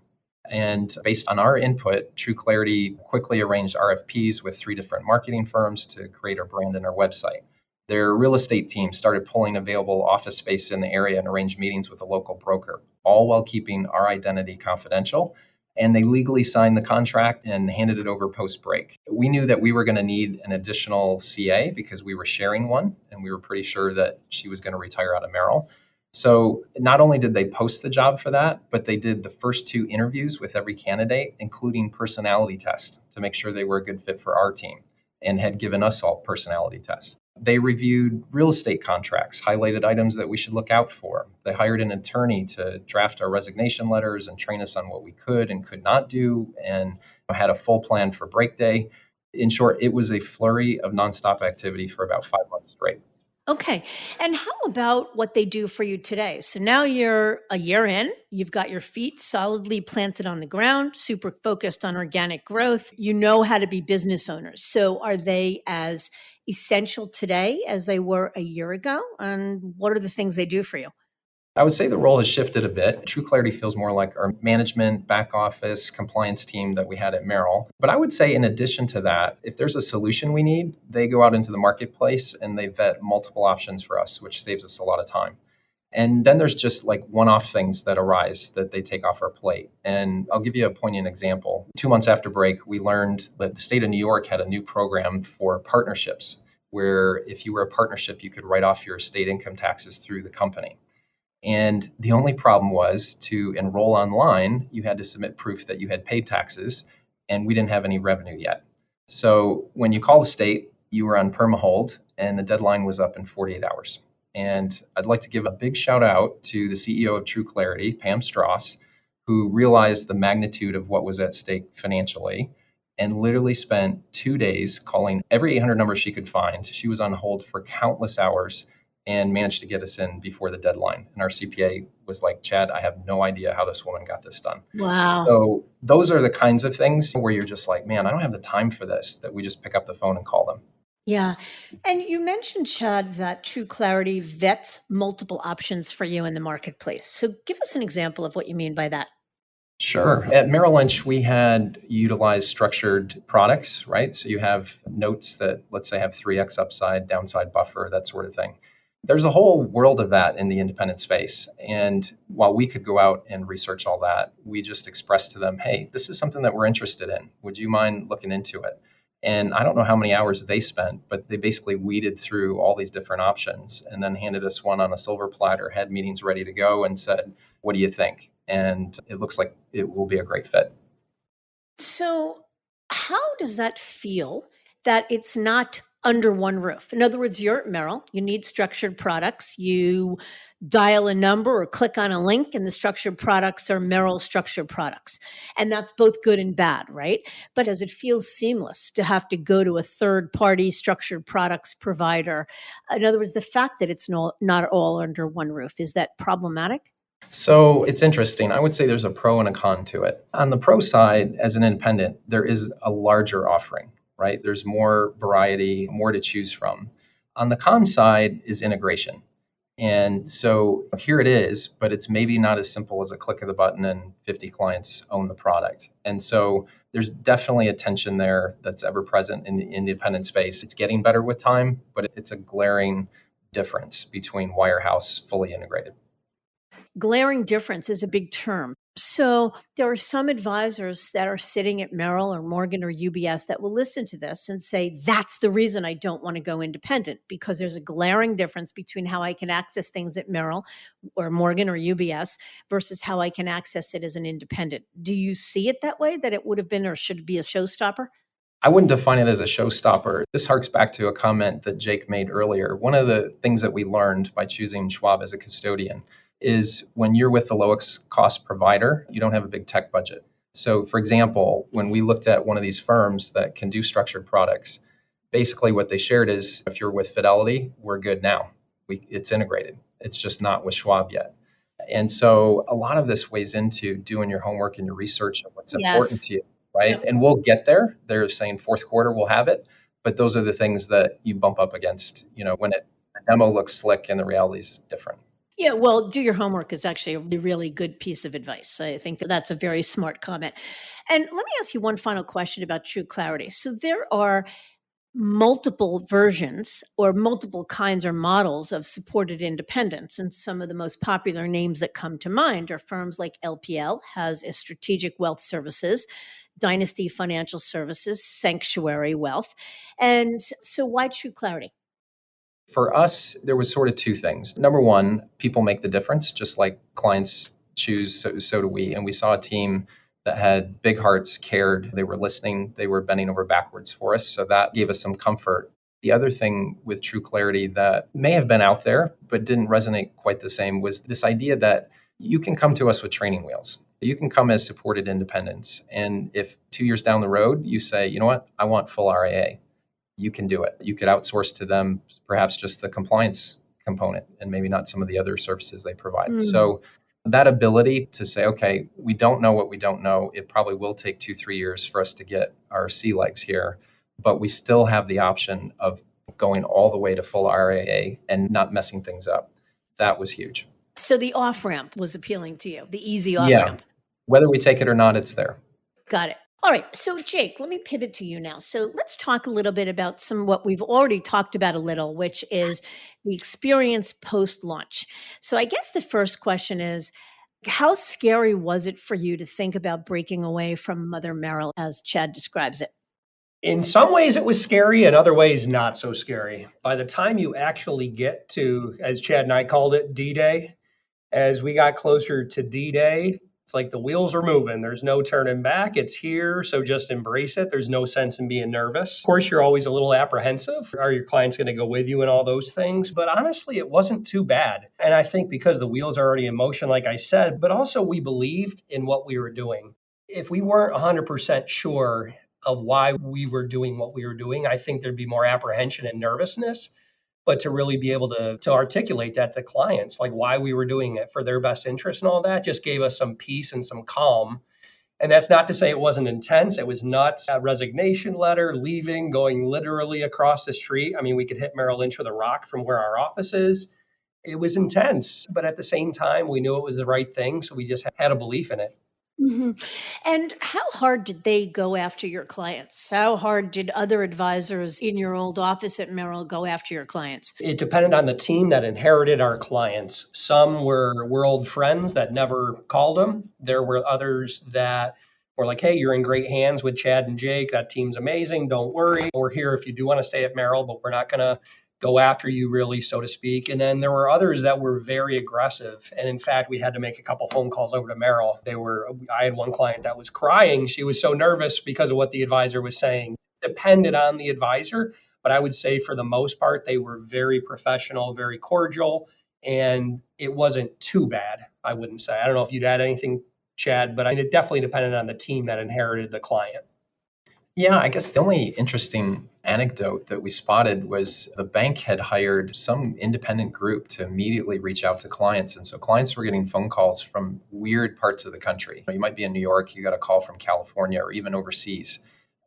And based on our input, TruClarity quickly arranged RFPs with 3 different marketing firms to create our brand and our website. Their real estate team started pulling available office space in the area and arranged meetings with a local broker, all while keeping our identity confidential. And they legally signed the contract and handed it over post break. We knew that we were going to need an additional CA because we were sharing one, and we were pretty sure that she was going to retire out of Merrill. So not only did they post the job for that, but they did the first 2 interviews with every candidate, including personality tests to make sure they were a good fit for our team, and had given us all personality tests. They reviewed real estate contracts, highlighted items that we should look out for. They hired an attorney to draft our resignation letters and train us on what we could and could not do, and had a full plan for break day. In short, it was a flurry of nonstop activity for about 5 months straight. Okay. And how about what they do for you today? So now you're a year in, you've got your feet solidly planted on the ground, super focused on organic growth. You know how to be business owners. So are they as essential today as they were a year ago? And what are the things they do for you? I would say the role has shifted a bit. TruClarity feels more like our management, back office, compliance team that we had at Merrill. But I would say, in addition to that, if there's a solution we need, they go out into the marketplace and they vet multiple options for us, which saves us a lot of time. And then there's just like one off things that arise that they take off our plate. And I'll give you a poignant example. 2 months after break, we learned that the state of New York had a new program for partnerships, where if you were a partnership, you could write off your state income taxes through the company. And the only problem was, to enroll online, you had to submit proof that you had paid taxes, and we didn't have any revenue yet. So when you call the state, you were on perma hold, and the deadline was up in 48 hours. And I'd like to give a big shout out to the CEO of TruClarity, Pam Strauss, who realized the magnitude of what was at stake financially and literally spent 2 days calling every 800 number she could find. She was on hold for countless hours and managed to get us in before the deadline. And our CPA was like, Chad, I have no idea how this woman got this done. Wow. So those are the kinds of things where you're just like, man, I don't have the time for this, that we just pick up the phone and call them. Yeah. And you mentioned, Chad, that True Clarity vets multiple options for you in the marketplace. So give us an example of what you mean by that. Sure. At Merrill Lynch, we had utilized structured products, right? So you have notes that, let's say, have 3x upside, downside buffer, that sort of thing. There's a whole world of that in the independent space. And while we could go out and research all that, we just expressed to them, hey, this is something that we're interested in. Would you mind looking into it? And I don't know how many hours they spent, but they basically weeded through all these different options and then handed us one on a silver platter, had meetings ready to go, and said, what do you think? And it looks like it will be a great fit. So, how does that feel that it's not under one roof? In other words, you're at Merrill, you need structured products. You dial a number or click on a link, and the structured products are Merrill structured products. And that's both good and bad, right? But does it feel seamless to have to go to a third party structured products provider? In other words, the fact that it's not all under one roof, is that problematic? So it's interesting. I would say there's a pro and a con to it. On the pro side, as an independent, there is a larger offering, right? There's more variety, more to choose from. On the con side is integration. And so here it is, but it's maybe not as simple as a click of the button and 50 clients own the product. And so there's definitely a tension there that's ever present in the independent space. It's getting better with time, but it's a glaring difference between Wirehouse fully integrated. Glaring difference is a big term. So there are some advisors that are sitting at Merrill or Morgan or UBS that will listen to this and say, that's the reason I don't want to go independent, because there's a glaring difference between how I can access things at Merrill or Morgan or UBS versus how I can access it as an independent. Do you see it that way, that it would have been or should be a showstopper? I wouldn't define it as a showstopper. This harks back to a comment that Jake made earlier. One of the things that we learned by choosing Schwab as a custodian is when you're with the lowest cost provider, you don't have a big tech budget. So, for example, when we looked at one of these firms that can do structured products, basically what they shared is, if you're with Fidelity, we're good now. It's integrated. It's just not with Schwab yet. And so a lot of this weighs into doing your homework and your research of what's important Yes. to you, right? Yep. And we'll get there. They're saying fourth quarter we'll have it, but those are the things that you bump up against, when the demo looks slick and the reality is different. Yeah, well, do your homework is actually a really good piece of advice. I think that that's a very smart comment. And let me ask you one final question about True Clarity. So there are multiple versions or multiple kinds or models of supported independence. And some of the most popular names that come to mind are firms like LPL, has a Strategic Wealth Services, Dynasty Financial Services, Sanctuary Wealth. And so why TruClarity? For us, there was sort of two things. Number one, people make the difference, just like clients choose, so do we. And we saw a team that had big hearts, cared, they were listening, they were bending over backwards for us. So that gave us some comfort. The other thing with TruClarity that may have been out there, but didn't resonate quite the same was this idea that you can come to us with training wheels. You can come as supported independence. And if 2 years down the road, you say, you know what, I want full RIA, you can do it. You could outsource to them perhaps just the compliance component and maybe not some of the other services they provide. So that ability to say, okay, we don't know what we don't know. It probably will take 2-3 years for us to get our sea legs here, but we still have the option of going all the way to full RIA and not messing things up. That was huge. So the off ramp was appealing to you, the easy off Yeah. ramp. Whether we take it or not, it's there. Got it. All right. So, Jake, let me pivot to you now. So, let's talk a little bit about what we've already talked about a little, which is the experience post launch. So, I guess the first question is, how scary was it for you to think about breaking away from Mother Merrill, as Chad describes it? In some ways, it was scary. In other ways, not so scary. By the time you actually get to, as Chad and I called it, D-Day, as we got closer to D-Day, it's like the wheels are moving. There's no turning back. It's here. So just embrace it. There's no sense in being nervous. Of course, you're always a little apprehensive. Are your clients going to go with you and all those things? But honestly, it wasn't too bad. And I think because the wheels are already in motion, like I said, but also we believed in what we were doing. If we weren't 100% sure of why we were doing what we were doing, I think there'd be more apprehension and nervousness. But to really be able to articulate that to clients, like why we were doing it for their best interest and all that, just gave us some peace and some calm. And that's not to say it wasn't intense. It was nuts. A resignation letter, leaving, going literally across the street. I mean, we could hit Merrill Lynch with a rock from where our office is. It was intense, but at the same time, we knew it was the right thing. So we just had a belief in it. And how hard did they go after your clients? How hard did other advisors in your old office at Merrill go after your clients? It depended on the team that inherited our clients. Some were old friends that never called them. There were others that were like, hey, you're in great hands with Chad and Jake. That team's amazing. Don't worry. We're here if you do want to stay at Merrill, but we're not going to go after you really, so to speak. And then there were others that were very aggressive. And in fact, we had to make a couple phone calls over to Merrill. I had one client that was crying. She was so nervous because of what the advisor was saying. Depended on the advisor, but I would say for the most part, they were very professional, very cordial, and it wasn't too bad, I wouldn't say. I don't know if you'd add anything, Chad, but it definitely depended on the team that inherited the client. Yeah, I guess the only interesting anecdote that we spotted was the bank had hired some independent group to immediately reach out to clients. And so clients were getting phone calls from weird parts of the country. You might be in New York, you got a call from California or even overseas.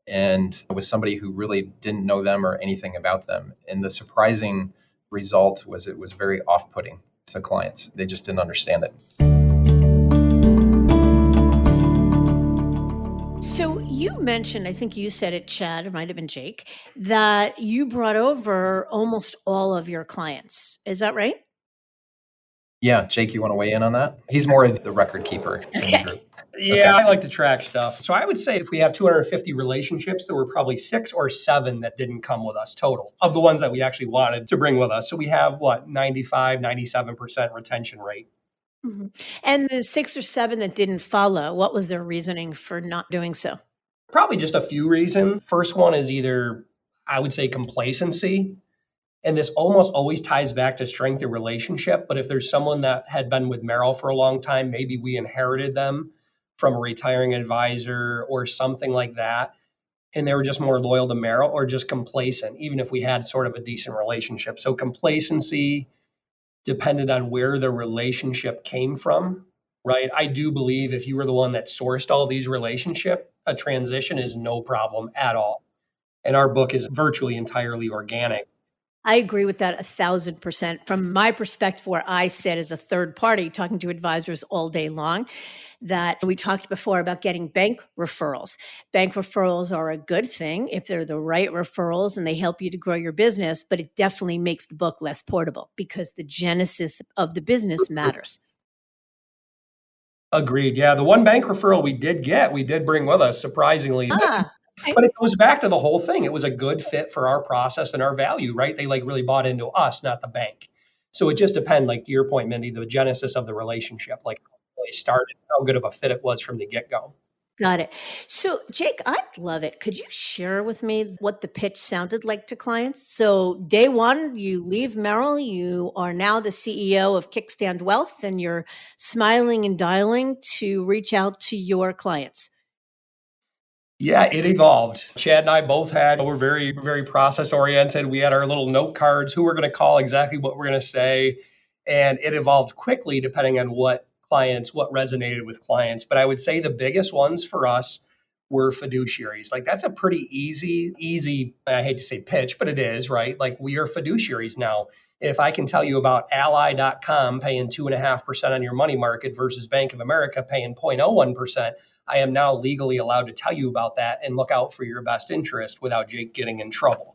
And it was somebody who really didn't know them or anything about them. And the surprising result was it was very off-putting to clients. They just didn't understand it. So you mentioned, I think you said it, Chad, it might have been Jake, that you brought over almost all of your clients. Is that right? Yeah, Jake, you want to weigh in on that? He's more of the record keeper in the group. Yeah, I like to track stuff. So I would say if we have 250 relationships, there were probably 6 or 7 that didn't come with us total of the ones that we actually wanted to bring with us. So we have 95, 97% retention rate. And the 6 or 7 that didn't follow, what was their reasoning for not doing so? Probably just a few reasons. First one is either, I would say, complacency. And this almost always ties back to strength of relationship. But if there's someone that had been with Merrill for a long time, maybe we inherited them from a retiring advisor or something like that, and they were just more loyal to Merrill or just complacent, even if we had sort of a decent relationship. So complacency depended on where the relationship came from, right? I do believe if you were the one that sourced all these relationships, a transition is no problem at all. And our book is virtually entirely organic. I agree with that 1,000%. From my perspective, where I sit as a third party talking to advisors all day long, that we talked before about getting bank referrals. Bank referrals are a good thing if they're the right referrals and they help you to grow your business, but it definitely makes the book less portable because the genesis of the business matters. Agreed. Yeah, the one bank referral we did bring with us, surprisingly. Okay. But it goes back to the whole thing. It was a good fit for our process and our value, right? They like really bought into us, not the bank. So it just depends, like to your point, Mindy, the genesis of the relationship, like how they started, how good of a fit it was from the get-go. Got it. So, Jake, I'd love it. Could you share with me what the pitch sounded like to clients? So, day one, you leave Merrill, you are now the CEO of Kickstand Wealth, and you're smiling and dialing to reach out to your clients. Yeah, it evolved. Chad and I both we're very, very process oriented. We had our little note cards, who we're going to call, exactly what we're going to say. And it evolved quickly depending on what resonated with clients. But I would say the biggest ones for us were fiduciaries. Like that's a pretty easy, I hate to say pitch, but it is, right? Like we are fiduciaries now. If I can tell you about ally.com paying 2.5% on your money market versus Bank of America paying 0.01%, I am now legally allowed to tell you about that and look out for your best interest without Jake getting in trouble.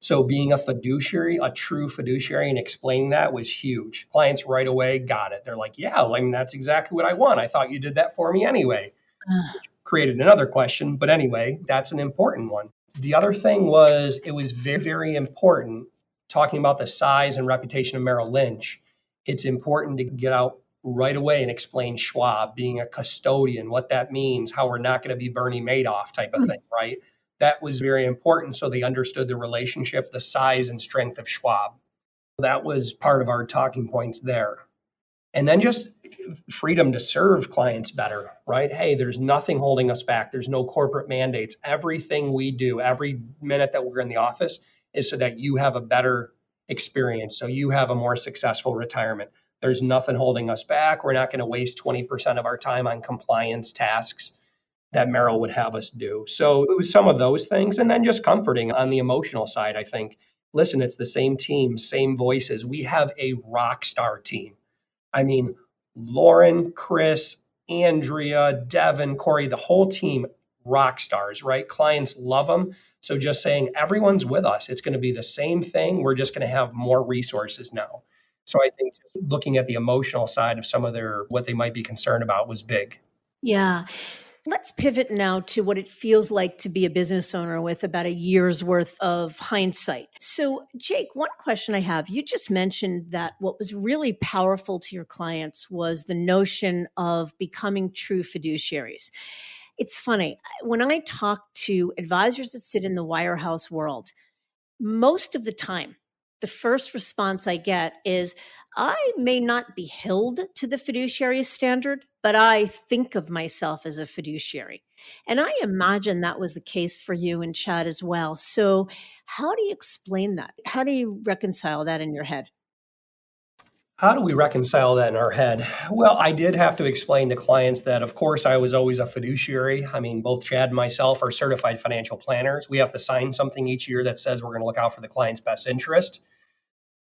So being a fiduciary, a true fiduciary, and explaining that was huge. Clients right away got it. They're like, yeah, I mean, that's exactly what I want. I thought you did that for me anyway. Created another question, but anyway, that's an important one. The other thing was it was very, very important talking about the size and reputation of Merrill Lynch. It's important to get out right away and explain Schwab being a custodian, what that means, how we're not going to be Bernie Madoff type of thing, right? That was very important so they understood the relationship, the size and strength of Schwab. That was part of our talking points there. And then just freedom to serve clients better, right? Hey, there's nothing holding us back. There's no corporate mandates. Everything we do, every minute that we're in the office is so that you have a better experience, so you have a more successful retirement. There's nothing holding us back. We're not going to waste 20% of our time on compliance tasks that Merrill would have us do. So it was some of those things. And then just comforting on the emotional side, I think, listen, it's the same team, same voices. We have a rock star team. I mean, Lauren, Chris, Andrea, Devin, Corey, the whole team, rock stars, right? Clients love them. So just saying everyone's with us. It's going to be the same thing. We're just going to have more resources now. So I think looking at the emotional side of some of what they might be concerned about was big. Yeah. Let's pivot now to what it feels like to be a business owner with about a year's worth of hindsight. So, Jake, one question I have, you just mentioned that what was really powerful to your clients was the notion of becoming true fiduciaries. It's funny, when I talk to advisors that sit in the wirehouse world, most of the time, the first response I get is, I may not be held to the fiduciary standard, but I think of myself as a fiduciary. And I imagine that was the case for you and Chad as well. So, how do you explain that? How do you reconcile that in your head? How do we reconcile that in our head? Well, I did have to explain to clients that, of course, I was always a fiduciary. I mean, both Chad and myself are certified financial planners. We have to sign something each year that says we're going to look out for the client's best interest.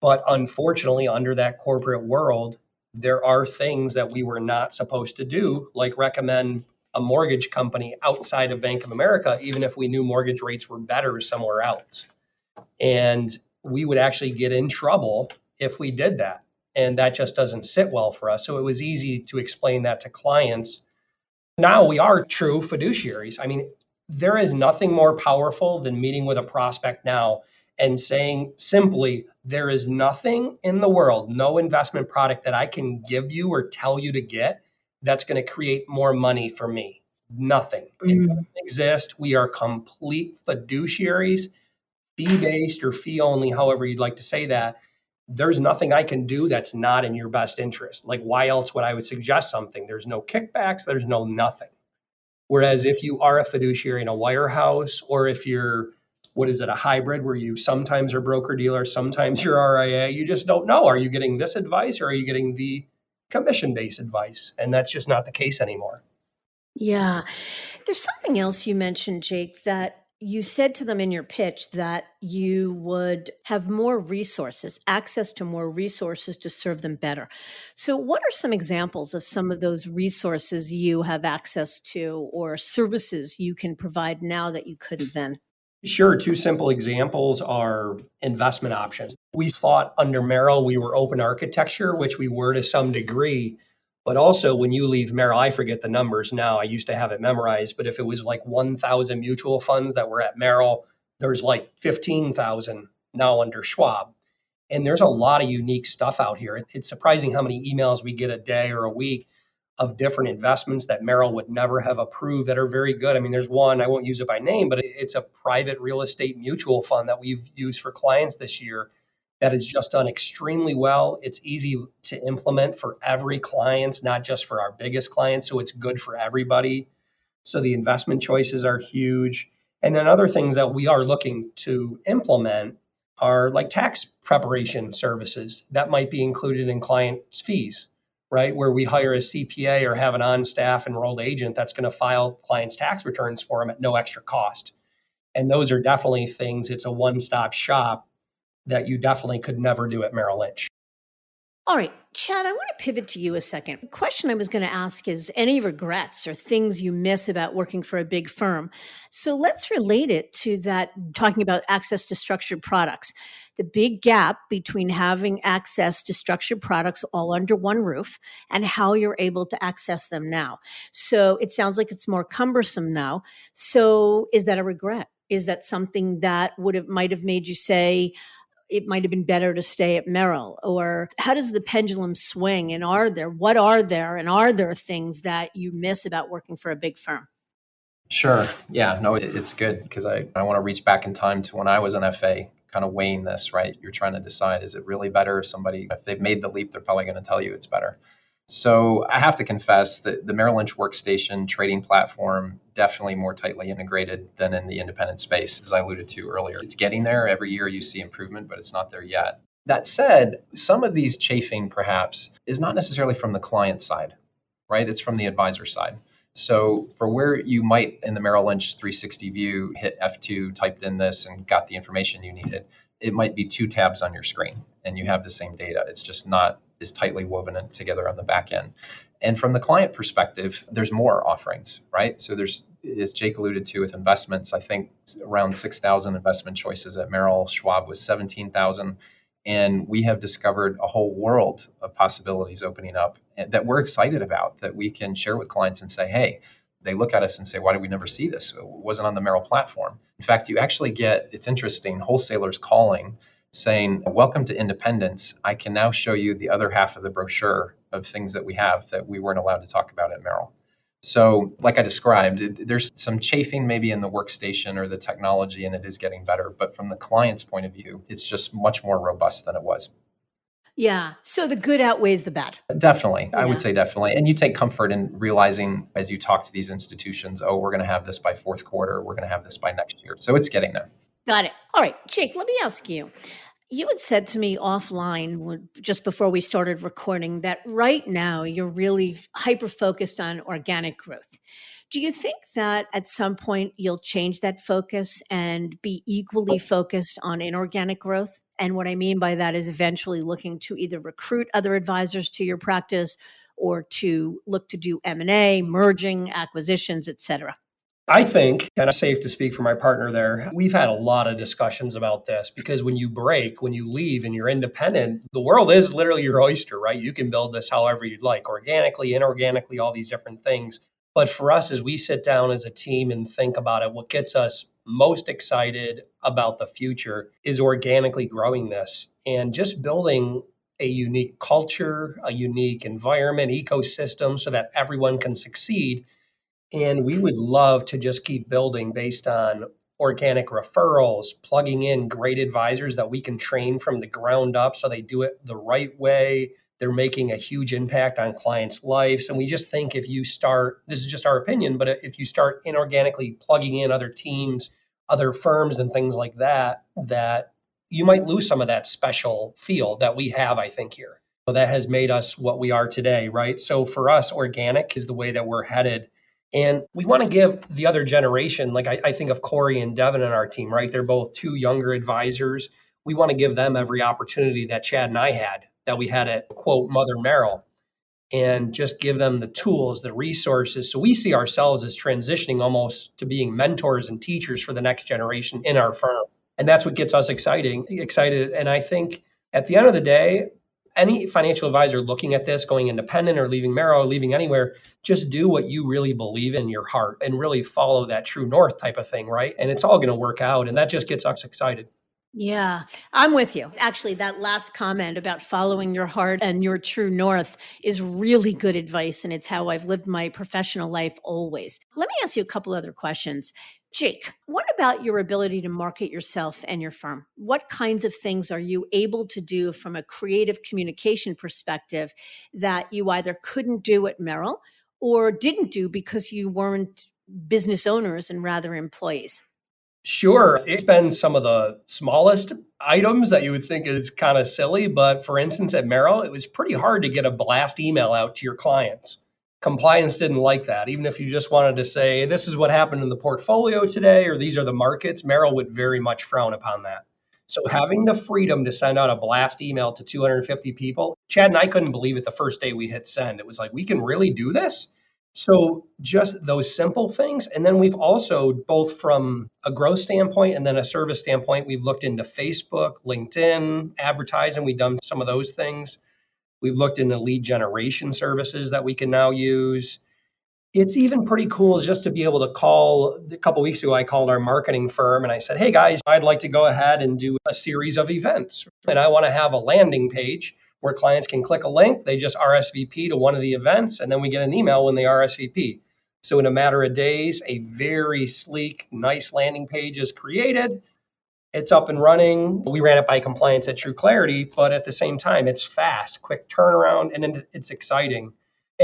But unfortunately, under that corporate world, there are things that we were not supposed to do, like recommend a mortgage company outside of Bank of America, even if we knew mortgage rates were better somewhere else. And we would actually get in trouble if we did that. And that just doesn't sit well for us. So it was easy to explain that to clients. Now we are true fiduciaries. I mean, there is nothing more powerful than meeting with a prospect now and saying simply, there is nothing in the world, no investment product that I can give you or tell you to get that's going to create more money for me. Nothing. It doesn't exist. We are complete fiduciaries, fee-based or fee only, however you'd like to say that. There's nothing I can do that's not in your best interest. Like, why else would I would suggest something? There's no kickbacks, there's no nothing. Whereas if you are a fiduciary in a wirehouse, or if you're, what is it, a hybrid where you sometimes are broker dealer, sometimes you're RIA, you just don't know. Are you getting this advice or are you getting the commission-based advice? And that's just not the case anymore. Yeah. There's something else you mentioned, Jake, that You said to them in your pitch that you would have more resources, access to more resources to serve them better. So, what are some examples of some of those resources you have access to or services you can provide now that you couldn't then? Sure, two simple examples are investment options. We thought under Merrill we were open architecture, which we were to some degree. But also, when you leave Merrill, I forget the numbers now. I used to have it memorized, but if it was like 1,000 mutual funds that were at Merrill, there's like 15,000 now under Schwab. And there's a lot of unique stuff out here. It's surprising how many emails we get a day or a week of different investments that Merrill would never have approved that are very good. I mean, there's one, I won't use it by name, but it's a private real estate mutual fund that we've used for clients this year that has just done extremely well. It's easy to implement for every client, not just for our biggest clients. So it's good for everybody. So the investment choices are huge. And then other things that we are looking to implement are like tax preparation services that might be included in clients' fees, right? Where we hire a CPA or have an on staff enrolled agent that's going to file clients' tax returns for them at no extra cost. And those are definitely things, it's a one stop shop that you definitely could never do at Merrill Lynch. All right, Chad, I want to pivot to you a second. The question I was going to ask is any regrets or things you miss about working for a big firm? So let's relate it to that, talking about access to structured products. The big gap between having access to structured products all under one roof and how you're able to access them now. So it sounds like it's more cumbersome now. So is that a regret? Is that something that might have made you say, it might have been better to stay at Merrill? Or how does the pendulum swing? And are there things that you miss about working for a big firm? Sure. Yeah, no, it's good because I want to reach back in time to when I was an FA, kind of weighing this, right? You're trying to decide, is it really better? If they've made the leap, they're probably going to tell you it's better. So I have to confess that the Merrill Lynch workstation trading platform definitely more tightly integrated than in the independent space, as I alluded to earlier. It's getting there. Every year you see improvement, but it's not there yet. That said, some of these chafing perhaps is not necessarily from the client side, right? It's from the advisor side. So for where you might in the Merrill Lynch 360 view hit F2, typed in this and got the information you needed, it might be two tabs on your screen and you have the same data. It's just not as tightly woven together on the back end. And from the client perspective, there's more offerings, right? So there's, as Jake alluded to with investments, I think around 6,000 investment choices at Merrill. Schwab was 17,000. And we have discovered a whole world of possibilities opening up that we're excited about, that we can share with clients and say, hey, they look at us and say, why did we never see this? It wasn't on the Merrill platform. In fact, you actually get, it's interesting, wholesalers calling saying, welcome to independence. I can now show you the other half of the brochure of things that we have that we weren't allowed to talk about at Merrill. So like I described, there's some chafing maybe in the workstation or the technology, and it is getting better. But from the client's point of view, it's just much more robust than it was. Yeah. So the good outweighs the bad. Definitely. I Yeah. would say definitely. And you take comfort in realizing as you talk to these institutions, oh, we're going to have this by fourth quarter. We're going to have this by next year. So it's getting there. Got it. All right, Jake, let me ask you. You had said to me offline just before we started recording that right now you're really hyper focused on organic growth. Do you think that at some point you'll change that focus and be equally focused on inorganic growth? And what I mean by that is eventually looking to either recruit other advisors to your practice or to look to do M&A, merging, acquisitions, et cetera. I think, and I'm safe to speak for my partner there, we've had a lot of discussions about this because when you break, when you leave and you're independent, the world is literally your oyster, right? You can build this however you'd like, organically, inorganically, all these different things. But for us, as we sit down as a team and think about it, what gets us most excited about the future is organically growing this and just building a unique culture, a unique environment, ecosystem so that everyone can succeed. And we would love to just keep building based on organic referrals, plugging in great advisors that we can train from the ground up so they do it the right way. They're making a huge impact on clients' lives. And we just think if you start, this is just our opinion, but if you start inorganically plugging in other teams, other firms, and things like that, that you might lose some of that special feel that we have, I think, here. So that has made us what we are today, right? So for us, organic is the way that we're headed. And we want to give the other generation, like I think of Corey and Devin on our team, right? They're both two younger advisors. We want to give them every opportunity that Chad and I had, that we had at quote Mother Merrill, and just give them the tools, the resources. So we see ourselves as transitioning almost to being mentors and teachers for the next generation in our firm. And that's what gets us excited. And I think at the end of the day, any financial advisor looking at this, going independent or leaving Merrill or leaving anywhere, just do what you really believe in your heart and really follow that true north type of thing, right? And it's all going to work out. And that just gets us excited. Yeah, I'm with you. Actually, that last comment about following your heart and your true north is really good advice. And it's how I've lived my professional life always. Let me ask you a couple other questions. Jake, what about your ability to market yourself and your firm? What kinds of things are you able to do from a creative communication perspective that you either couldn't do at Merrill or didn't do because you weren't business owners and rather employees? Sure. It's been some of the smallest items that you would think is kind of silly. But for instance, at Merrill, it was pretty hard to get a blast email out to your clients. Compliance didn't like that. Even if you just wanted to say, this is what happened in the portfolio today, or these are the markets, Merrill would very much frown upon that. So having the freedom to send out a blast email to 250 people, Chad and I couldn't believe it the first day we hit send. It was like, we can really do this? So just those simple things. And then we've also, both from a growth standpoint and then a service standpoint, we've looked into Facebook, LinkedIn, advertising. We've done some of those things. We've looked into lead generation services that we can now use. It's even pretty cool just to be able to call. A couple of weeks ago, I called our marketing firm and I said, hey guys, I'd like to go ahead and do a series of events. And I want to have a landing page where clients can click a link. They just RSVP to one of the events, and then we get an email when they RSVP. So in a matter of days, a very sleek, nice landing page is created. It's up and running. We ran it by compliance at TruClarity, but at the same time, it's fast, quick turnaround, and it's exciting.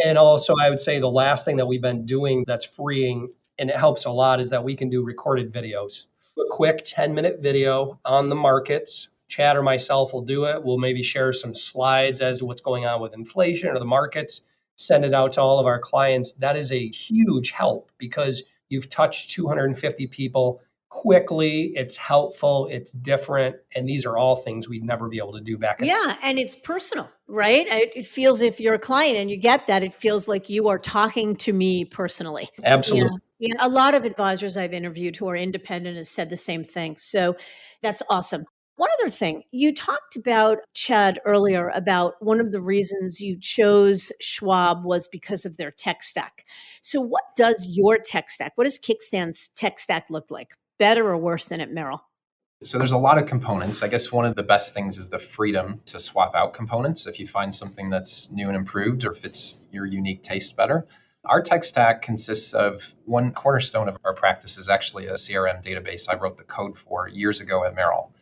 And also, I would say the last thing that we've been doing that's freeing and it helps a lot is that we can do recorded videos. A quick 10-minute video on the markets. Chad or myself will do it. We'll maybe share some slides as to what's going on with inflation or the markets, send it out to all of our clients. That is a huge help because you've touched 250 people quickly. It's helpful. It's different. And these are all things we'd never be able to do back in. Yeah, and it's personal, right? It feels if you're a client and you get that, it feels like you are talking to me personally. Absolutely. Yeah, a lot of advisors I've interviewed who are independent have said the same thing. So that's awesome. One other thing, you talked about, Chad, earlier about one of the reasons you chose Schwab was because of their tech stack. So what does your tech stack, what does Kickstand's tech stack look like? Better or worse than at Merrill? So there's a lot of components. I guess one of the best things is the freedom to swap out components if you find something that's new and improved or fits your unique taste better. Our tech stack consists of one cornerstone of our practice is actually a CRM database I wrote the code for years ago at Merrill.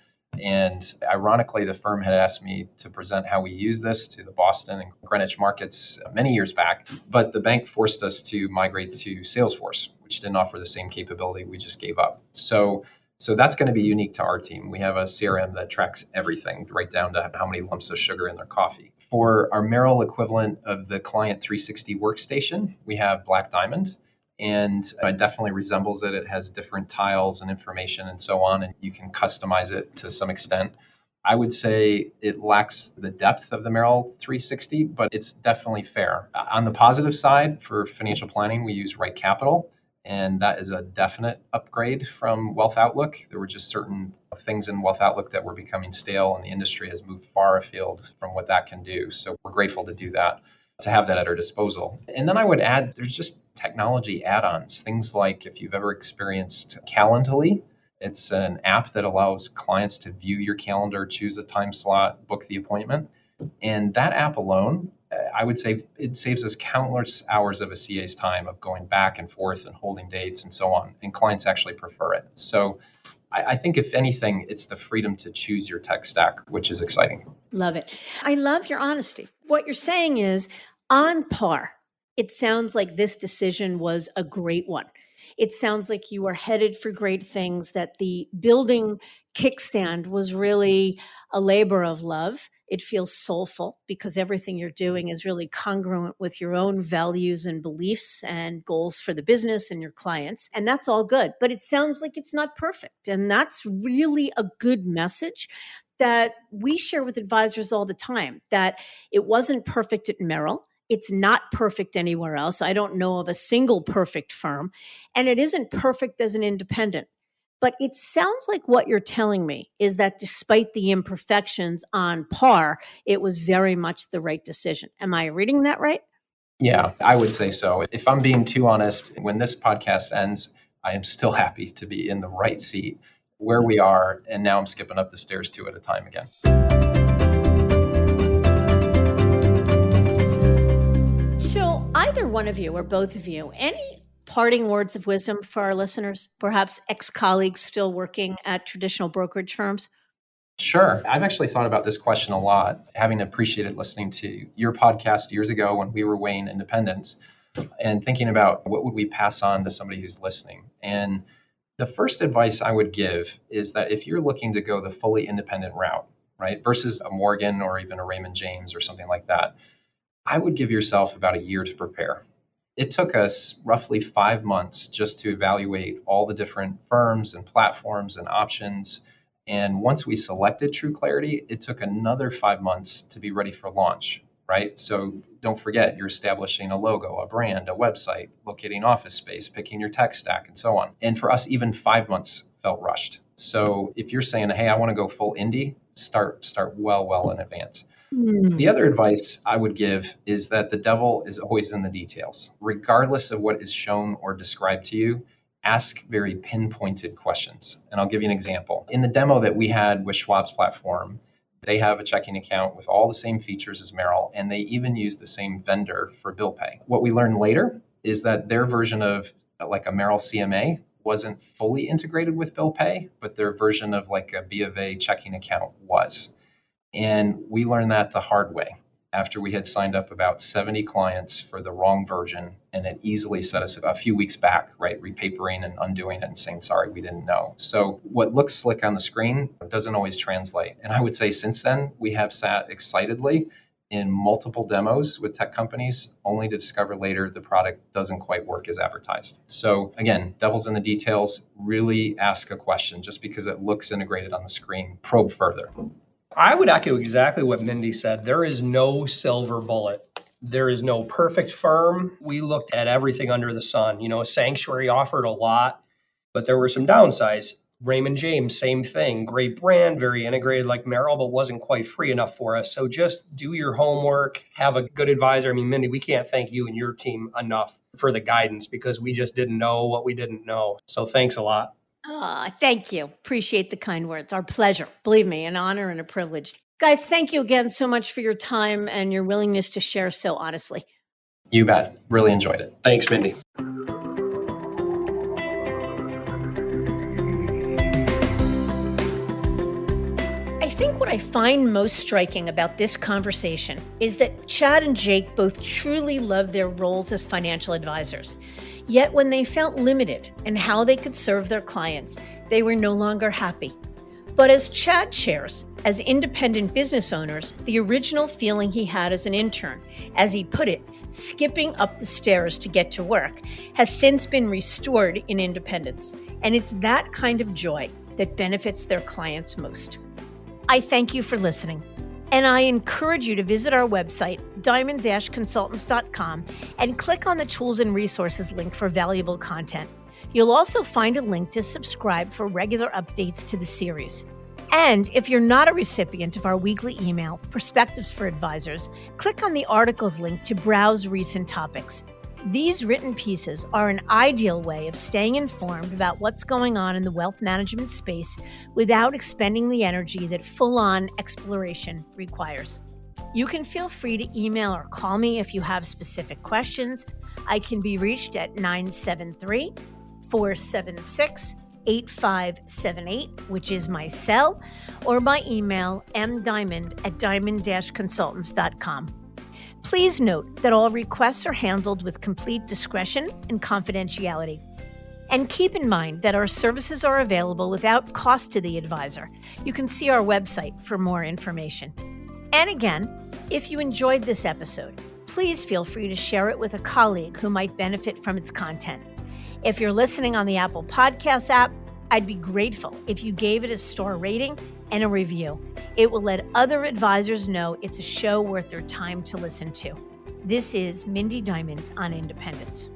And ironically, the firm had asked me to present how we use this to the Boston and Greenwich markets many years back. But the bank forced us to migrate to Salesforce, which didn't offer the same capability we just gave up. So that's going to be unique to our team. We have a CRM that tracks everything, right down to how many lumps of sugar in their coffee. For our Merrill equivalent of the Client 360 workstation, we have Black Diamond. And it definitely resembles it. It has different tiles and information and so on, and you can customize it to some extent. I would say it lacks the depth of the Merrill 360, but it's definitely fair. On the positive side, for financial planning, we use Right Capital, and that is a definite upgrade from Wealth Outlook. There were just certain things in Wealth Outlook that were becoming stale, and the industry has moved far afield from what that can do. So we're grateful to do that, to have that at our disposal. And then I would add, there's just technology add-ons, things like if you've ever experienced Calendly, it's an app that allows clients to view your calendar, choose a time slot, book the appointment. And that app alone, I would say it saves us countless hours of a CA's time of going back and forth and holding dates and so on. And clients actually prefer it. So I think if anything, it's the freedom to choose your tech stack, which is exciting. Love it. I love your honesty. What you're saying is on par. It sounds like this decision was a great one. It sounds like you are headed for great things, that the building Kickstand was really a labor of love. It feels soulful because everything you're doing is really congruent with your own values and beliefs and goals for the business and your clients. And that's all good. But it sounds like it's not perfect. And that's really a good message that we share with advisors all the time, that it wasn't perfect at Merrill. It's not perfect anywhere else. I don't know of a single perfect firm, and it isn't perfect as an independent. But it sounds like what you're telling me is that despite the imperfections on par, it was very much the right decision. Am I reading that right? Yeah, I would say so. If I'm being too honest, when this podcast ends, I am still happy to be in the right seat where we are. And now I'm skipping up the stairs two at a time again. So, either one of you or both of you, any parting words of wisdom for our listeners, perhaps ex-colleagues still working at traditional brokerage firms? Sure. I've actually thought about this question a lot, having appreciated listening to your podcast years ago when we were weighing independence and thinking about what would we pass on to somebody who's listening. And the first advice I would give is that if you're looking to go the fully independent route, right, versus a Morgan or even a Raymond James or something like that, I would give yourself about a year to prepare. It took us roughly 5 months just to evaluate all the different firms and platforms and options. And once we selected TruClarity, it took another 5 months to be ready for launch, right? So don't forget, you're establishing a logo, a brand, a website, locating office space, picking your tech stack, and so on. And for us, even 5 months felt rushed. So if you're saying, hey, I want to go full indie, start well in advance. The other advice I would give is that the devil is always in the details. Regardless of what is shown or described to you, ask very pinpointed questions. And I'll give you an example. In the demo that we had with Schwab's platform, they have a checking account with all the same features as Merrill, and they even use the same vendor for bill pay. What we learned later is that their version of like a Merrill CMA wasn't fully integrated with bill pay, but their version of like a B of A checking account was. And we learned that the hard way after we had signed up about 70 clients for the wrong version. And it easily set us a few weeks back, right? Repapering and undoing it and saying, sorry, we didn't know. So what looks slick on the screen doesn't always translate. And I would say since then, we have sat excitedly in multiple demos with tech companies, only to discover later the product doesn't quite work as advertised. So again, devil's in the details. Really ask a question. Just because it looks integrated on the screen, probe further. I would echo exactly what Mindy said. There is no silver bullet. There is no perfect firm. We looked at everything under the sun. Sanctuary offered a lot, but there were some downsides. Raymond James, same thing. Great brand, very integrated like Merrill, but wasn't quite free enough for us. So just do your homework, have a good advisor. I mean, Mindy, we can't thank you and your team enough for the guidance because we just didn't know what we didn't know. So thanks a lot. Thank you. Appreciate the kind words. Our pleasure. Believe me, an honor and a privilege. Guys, thank you again so much for your time and your willingness to share so honestly. You bet. Really enjoyed it. Thanks, Mindy. I think what I find most striking about this conversation is that Chad and Jake both truly love their roles as financial advisors. Yet when they felt limited in how they could serve their clients, they were no longer happy. But as Chad shares, as independent business owners, the original feeling he had as an intern, as he put it, skipping up the stairs to get to work, has since been restored in independence. And it's that kind of joy that benefits their clients most. I thank you for listening. And I encourage you to visit our website, diamond-consultants.com, and click on the tools and resources link for valuable content. You'll also find a link to subscribe for regular updates to the series. And if you're not a recipient of our weekly email, Perspectives for Advisors, click on the articles link to browse recent topics. These written pieces are an ideal way of staying informed about what's going on in the wealth management space without expending the energy that full-on exploration requires. You can feel free to email or call me if you have specific questions. I can be reached at 973-476-8578, which is my cell, or by email mdiamond@diamond-consultants.com. Please note that all requests are handled with complete discretion and confidentiality. And keep in mind that our services are available without cost to the advisor. You can see our website for more information. And again, if you enjoyed this episode, please feel free to share it with a colleague who might benefit from its content. If you're listening on the Apple Podcasts app, I'd be grateful if you gave it a star rating and a review. It will let other advisors know it's a show worth their time to listen to. This is Mindy Diamond on Independence.